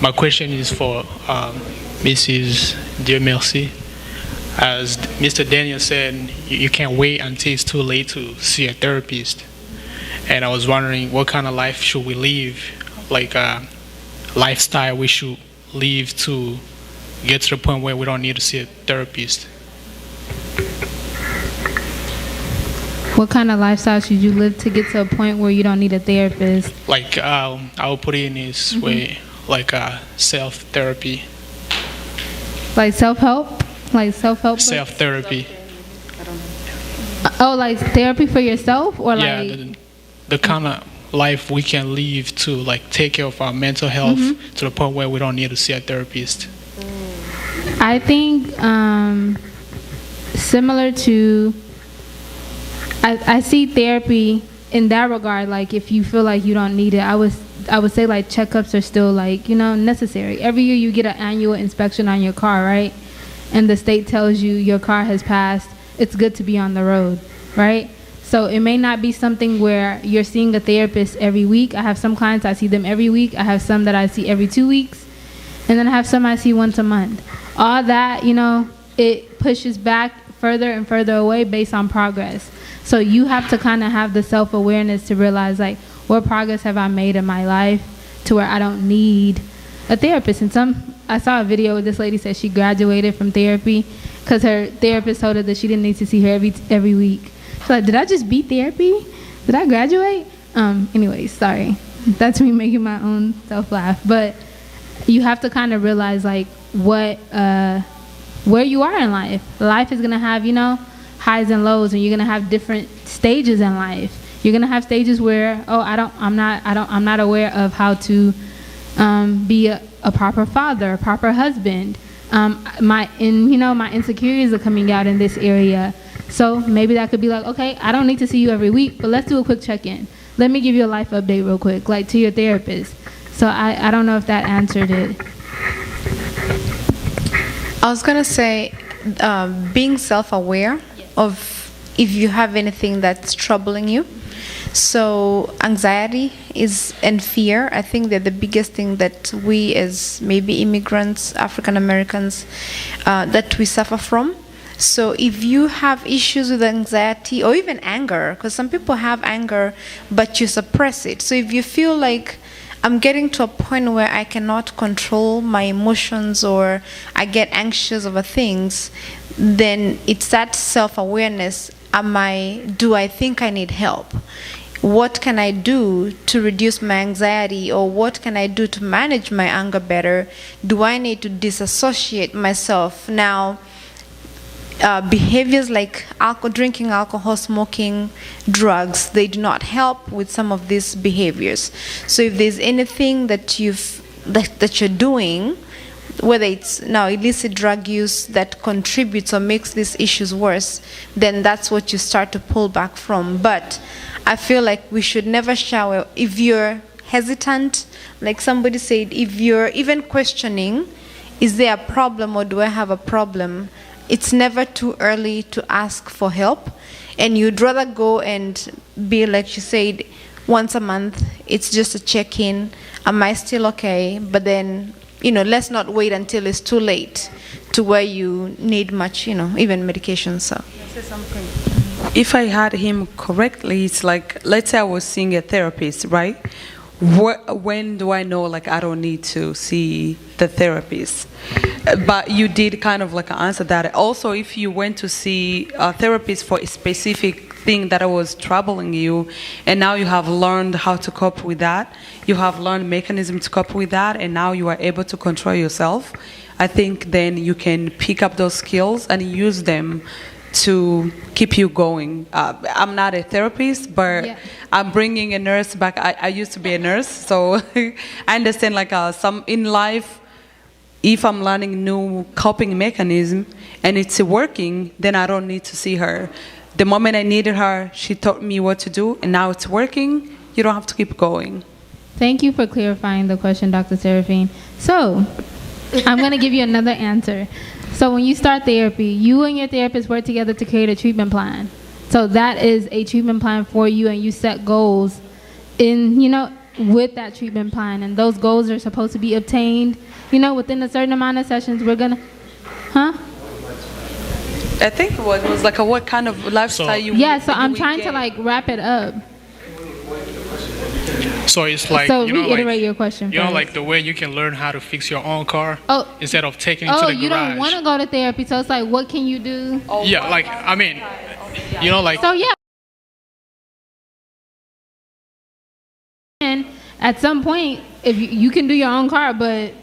my question is for Mrs. Dear Mercy. As Mr. Daniel said, you can't wait until it's too late to see a therapist. And I was wondering, what kind of life should we live? Like a lifestyle we should live to get to the point where we don't need to see a therapist. What kind of lifestyle should you live to get to a point where you don't need a therapist? Like, I will put it in this way, like self-therapy. Like self-help? Like self-help? Self-therapy. Oh, like therapy for yourself? Or yeah, like... the kind of life we can live to like take care of our mental health to the point where we don't need to see a therapist. I think similar to... I see therapy in that regard, like if you feel like you don't need it, I would say like checkups are still like, necessary. Every year you get an annual inspection on your car, right? And the state tells you your car has passed, it's good to be on the road, right? So it may not be something where you're seeing a therapist every week. I have some clients, I see them every week. I have some that I see every 2 weeks. And then I have some I see once a month. All that, it pushes back further and further away based on progress. So you have to kind of have the self-awareness to realize, like, what progress have I made in my life to where I don't need a therapist. And I saw a video where this lady said she graduated from therapy because her therapist told her that she didn't need to see her every week. She's like, did I just beat therapy? Did I graduate? Anyways, sorry. That's me making my own self laugh. But you have to kind of realize, like, where you are in life. Life is going to have, highs and lows, and you're gonna have different stages in life. You're gonna have stages where, I'm not aware of how to be a proper father, a proper husband. My insecurities are coming out in this area. So maybe that could be like, okay, I don't need to see you every week, but let's do a quick check-in. Let me give you a life update real quick, like to your therapist. So I don't know if that answered it. I was gonna say, being self-aware of if you have anything that's troubling you. So anxiety and fear, I think they're the biggest thing that we as maybe immigrants, African Americans, that we suffer from. So if you have issues with anxiety or even anger, because some people have anger but you suppress it. So if you feel like I'm getting to a point where I cannot control my emotions or I get anxious over things, then it's that self-awareness. Do I think I need help? What can I do to reduce my anxiety, or what can I do to manage my anger better? Do I need to disassociate myself? Now, behaviors like drinking alcohol, smoking, drugs, they do not help with some of these behaviors. So if there's anything that you're doing, whether it's now illicit drug use that contributes or makes these issues worse, then that's what you start to pull back from. But I feel like we should never shy away. If you're hesitant, like somebody said, if you're even questioning, is there a problem or do I have a problem? it's never too early to ask for help, and you'd rather go and be, like she said, once a month. It's just a check-in. Am I still okay? But then, let's not wait until it's too late to where you need much, even medication. So. If I had him correctly, it's like, let's say I was seeing a therapist, right? When do I know, like, I don't need to see the therapist? But you did kind of like answer that. Also, if you went to see a therapist for a specific thing that was troubling you, and now you have learned how to cope with that, you have learned mechanism to cope with that, and now you are able to control yourself, I think then you can pick up those skills and use them to keep you going. I'm not a therapist, but I'm bringing a nurse back. I used to be a nurse, so I understand like some in life, if I'm learning new coping mechanism and it's working, then I don't need to see her. The moment I needed her, she taught me what to do, and now it's working. You don't have to keep going. Thank you for clarifying the question, Dr. Seraphine. So, I'm going to give you another answer. So when you start therapy, you and your therapist work together to create a treatment plan. So that is a treatment plan for you, and you set goals with that treatment plan. And those goals are supposed to be obtained, within a certain amount of sessions. We're going to, I think it was like what kind of lifestyle so I'm trying to like wrap it up. So it's like, so reiterate your question. Like the way you can learn how to fix your own car instead of taking it to the garage. You don't want to go to therapy, so it's like, what can you do? Yeah, like, I mean, like. So yeah. And at some point, if you can do your own car, but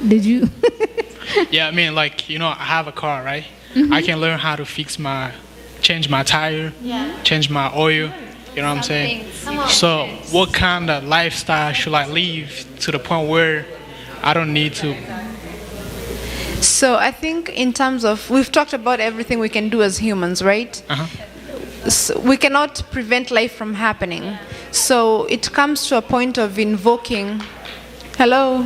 did you? Yeah, I mean, like, I have a car, right? Mm-hmm. I can learn how to change my tire, change my oil. You know what I'm saying? So what kind of lifestyle should I live to the point where I don't need to? So I think in terms of, we've talked about everything we can do as humans, right? So we cannot prevent life from happening. So it comes to a point of invoking, hello?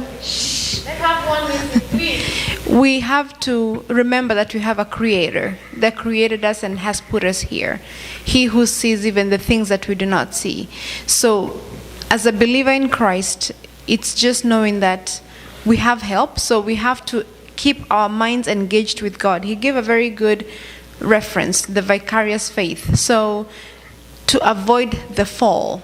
We have to remember that we have a creator that created us and has put us here. He who sees even the things that we do not see. So as a believer in Christ, it's just knowing that we have help. So we have to keep our minds engaged with God. He gave a very good reference, the vicarious faith. So to avoid the fall,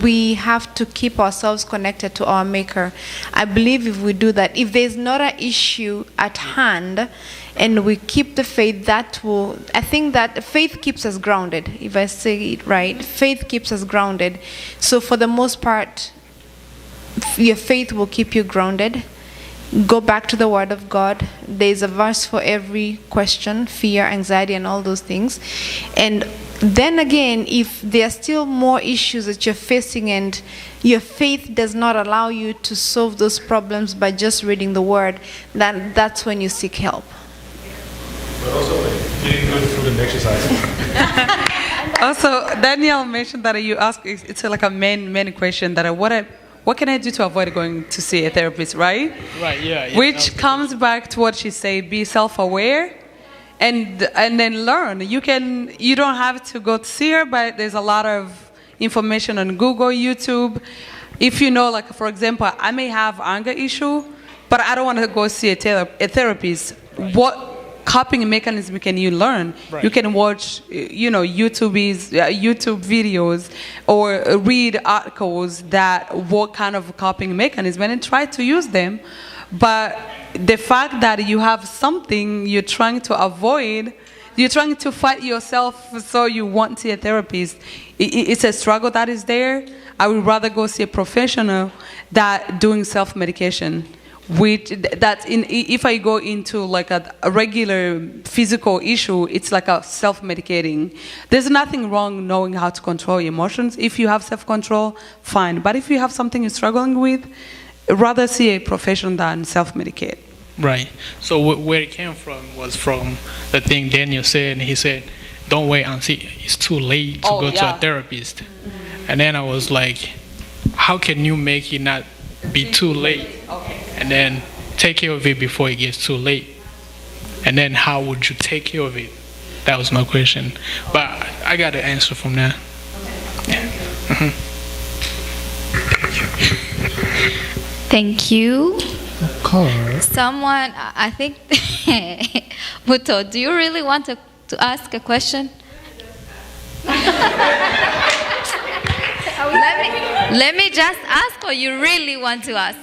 we have to keep ourselves connected to our Maker. I believe if we do that, if there's not an issue at hand and we keep the faith, I think that faith keeps us grounded. If I say it right, faith keeps us grounded. So for the most part, your faith will keep you grounded. Go back to the Word of God. There's a verse for every question, fear, anxiety, and all those things. And then again, if there are still more issues that you're facing and your faith does not allow you to solve those problems by just reading the Word, then that's when you seek help. But also eating good food and exercising. Also, Danielle mentioned that you asked, it's like a main question that what can I do to avoid going to see a therapist, right? Right, yeah. Which comes back to what she said, be self-aware and then learn. You don't have to go to see her, but there's a lot of information on Google, YouTube. If like for example, I may have anger issue, but I don't want to go see a therapist. What coping mechanism can you learn? Right. You can watch, YouTube videos or read articles that what kind of coping mechanism and then try to use them. But the fact that you have something you're trying to avoid, you're trying to fight yourself, so you want to see a therapist. It's a struggle that is there. I would rather go see a professional than doing self-medication. If I go into like a regular physical issue, it's like a self-medicating. There's nothing wrong knowing how to control your emotions. If you have self-control, fine. But if you have something you're struggling with, rather see a professional than self-medicate. Right. So where it came from was from the thing Daniel said, and he said, don't wait until it's too late to go to a therapist. Mm-hmm. And then I was like, how can you make it not be too late? Okay. And then take care of it before it gets too late. And then how would you take care of it? That was my question. But I got an answer from there. Yeah. Thank you. Car. Someone, I think, Muto, do you really want to ask a question? Let me just ask, or you really want to ask?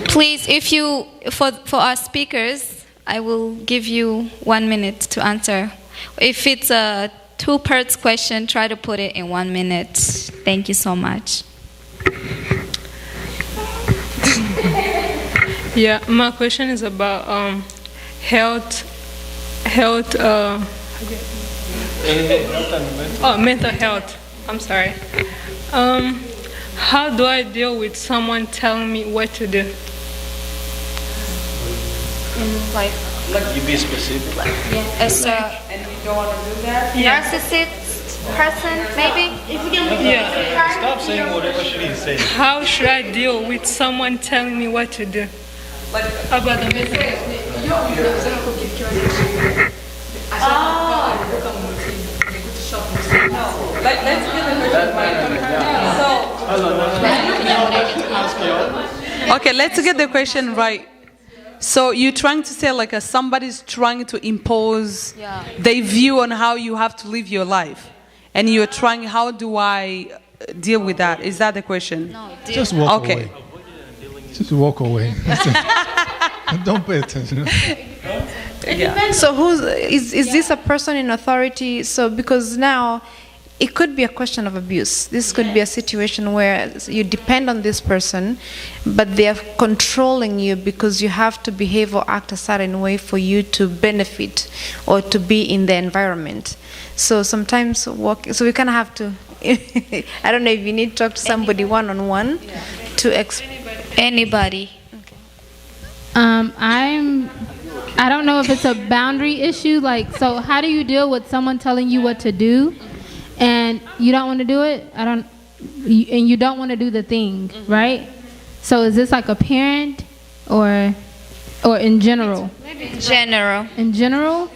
Please, if you, for our speakers, I will give you 1 minute to answer. If it's a two-parts question, try to put it in 1 minute. Thank you so much. Yeah, my question is about health, mental health. I'm sorry. How do I deal with someone telling me what to do? Like you be specific. as a And you don't want to do that? narcissist person, maybe? Yeah. Stop saying whatever she's saying. How should I deal with someone telling me what to do? About the business. Let's get Okay, let's get the question right. So you're trying to say like somebody's trying to impose their view on how you have to live your life, and you're trying. How do I deal with that? Is that the question? No. Just walk away. Just walk away. Don't pay attention. Yeah. So is this a person in authority? So because now it could be a question of abuse. This could be a situation where you depend on this person, but they are controlling you because you have to behave or act a certain way for you to benefit or to be in the environment. So sometimes so we kind of have to, I don't know if you need to talk to somebody one-on-one to anybody. I don't know if it's a boundary issue. Like, so how do you deal with someone telling you what to do, and you don't want to do it? And you don't want to do the thing, right? So is this like a parent or in general? In general.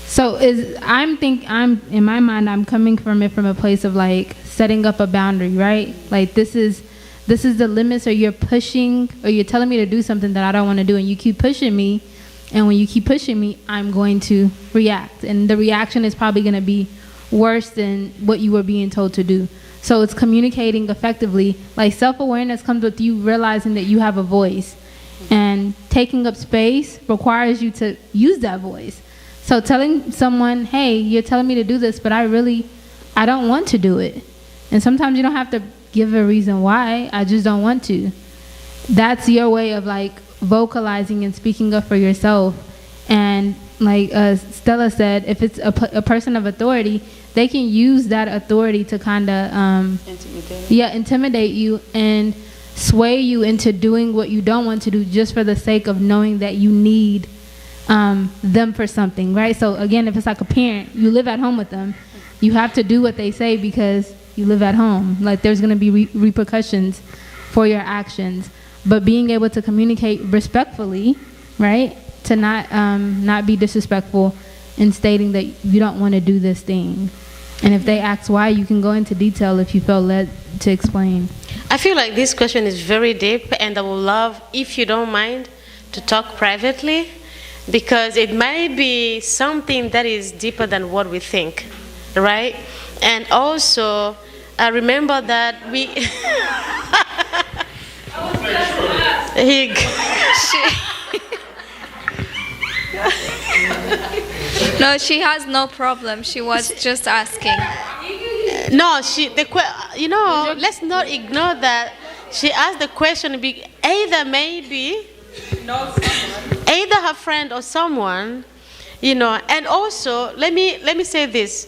So I'm in my mind, I'm coming from it from a place of like setting up a boundary, right? Like this is the limits, or you're pushing, or you're telling me to do something that I don't want to do, and you keep pushing me, and when you keep pushing me, I'm going to react, and the reaction is probably going to be worse than what you were being told to do. So it's communicating effectively. Like self-awareness comes with you realizing that you have a voice, and taking up space requires you to use that voice. So telling someone, hey, you're telling me to do this, but I don't want to do it. And sometimes you don't have to give a reason why. I just don't want to. That's your way of like vocalizing and speaking up for yourself. And like Stella said, if it's a person of authority, they can use that authority to kind of intimidate you and sway you into doing what you don't want to do just for the sake of knowing that you need them for something, right? So again, if it's like a parent, you live at home with them, you have to do what they say because you live at home. Like there's going to be repercussions for your actions, but being able to communicate respectfully, right? To not be disrespectful in stating that you don't want to do this thing. And if they ask why, you can go into detail if you felt led to explain. I feel like this question is very deep, and I would love, if you don't mind, to talk privately, because it might be something that is deeper than what we think, right? And also, I remember that we... No, she has no problem. She was just asking. No, let's not ignore that. She asked the question, either her friend or someone, and also, let me say this.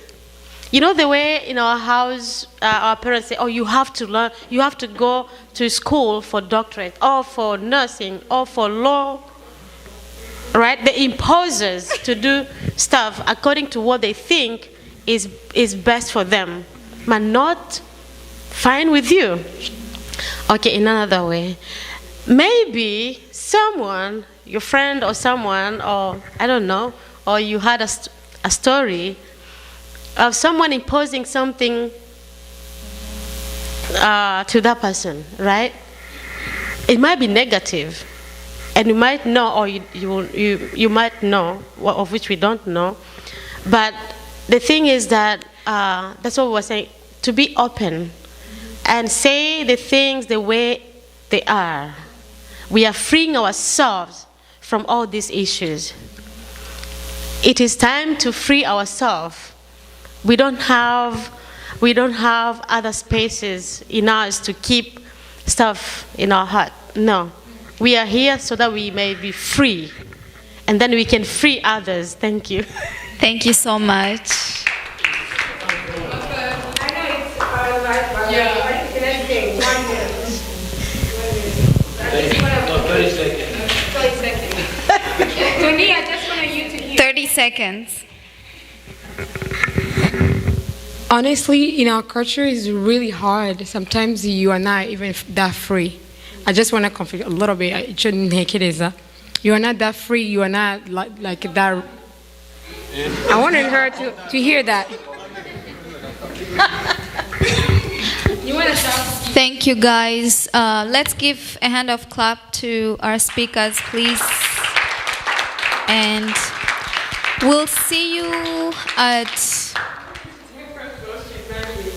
You know the way in our house, our parents say, oh, you have to learn, you have to go to school for doctorate, or for nursing, or for law, right? They impose us to do stuff according to what they think is best for them, but not fine with you. Okay, in another way, maybe someone, your friend or someone, or I don't know, or you had a story of someone imposing something to that person, right? It might be negative, and you might know, or you might know, of which we don't know. But the thing is that that's what we're saying, to be open and say the things the way they are. We are freeing ourselves from all these issues. It is time to free ourselves. We don't have other spaces in us to keep stuff in our heart. No. We are here so that we may be free. And then we can free others. Thank you. Thank you so much. Tony, I just want you to hear. 30 seconds. Honestly, in our culture, it's really hard. Sometimes you are not even that free. I just want to conflict a little bit. You are not that free. You are not like that. I wanted her to hear that. You want to stop? Thank you, guys. Let's give a hand of clap to our speakers, please. And we'll see you at...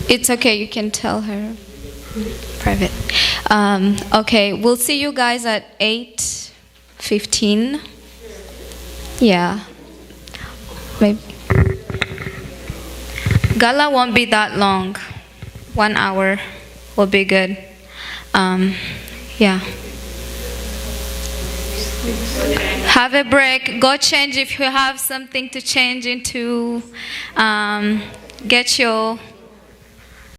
It's okay, you can tell her. Private. Okay, we'll see you guys at 8:15. Yeah. Maybe. Gala won't be that long. 1 hour will be good. Yeah. Have a break. Go change if you have something to change into. Get your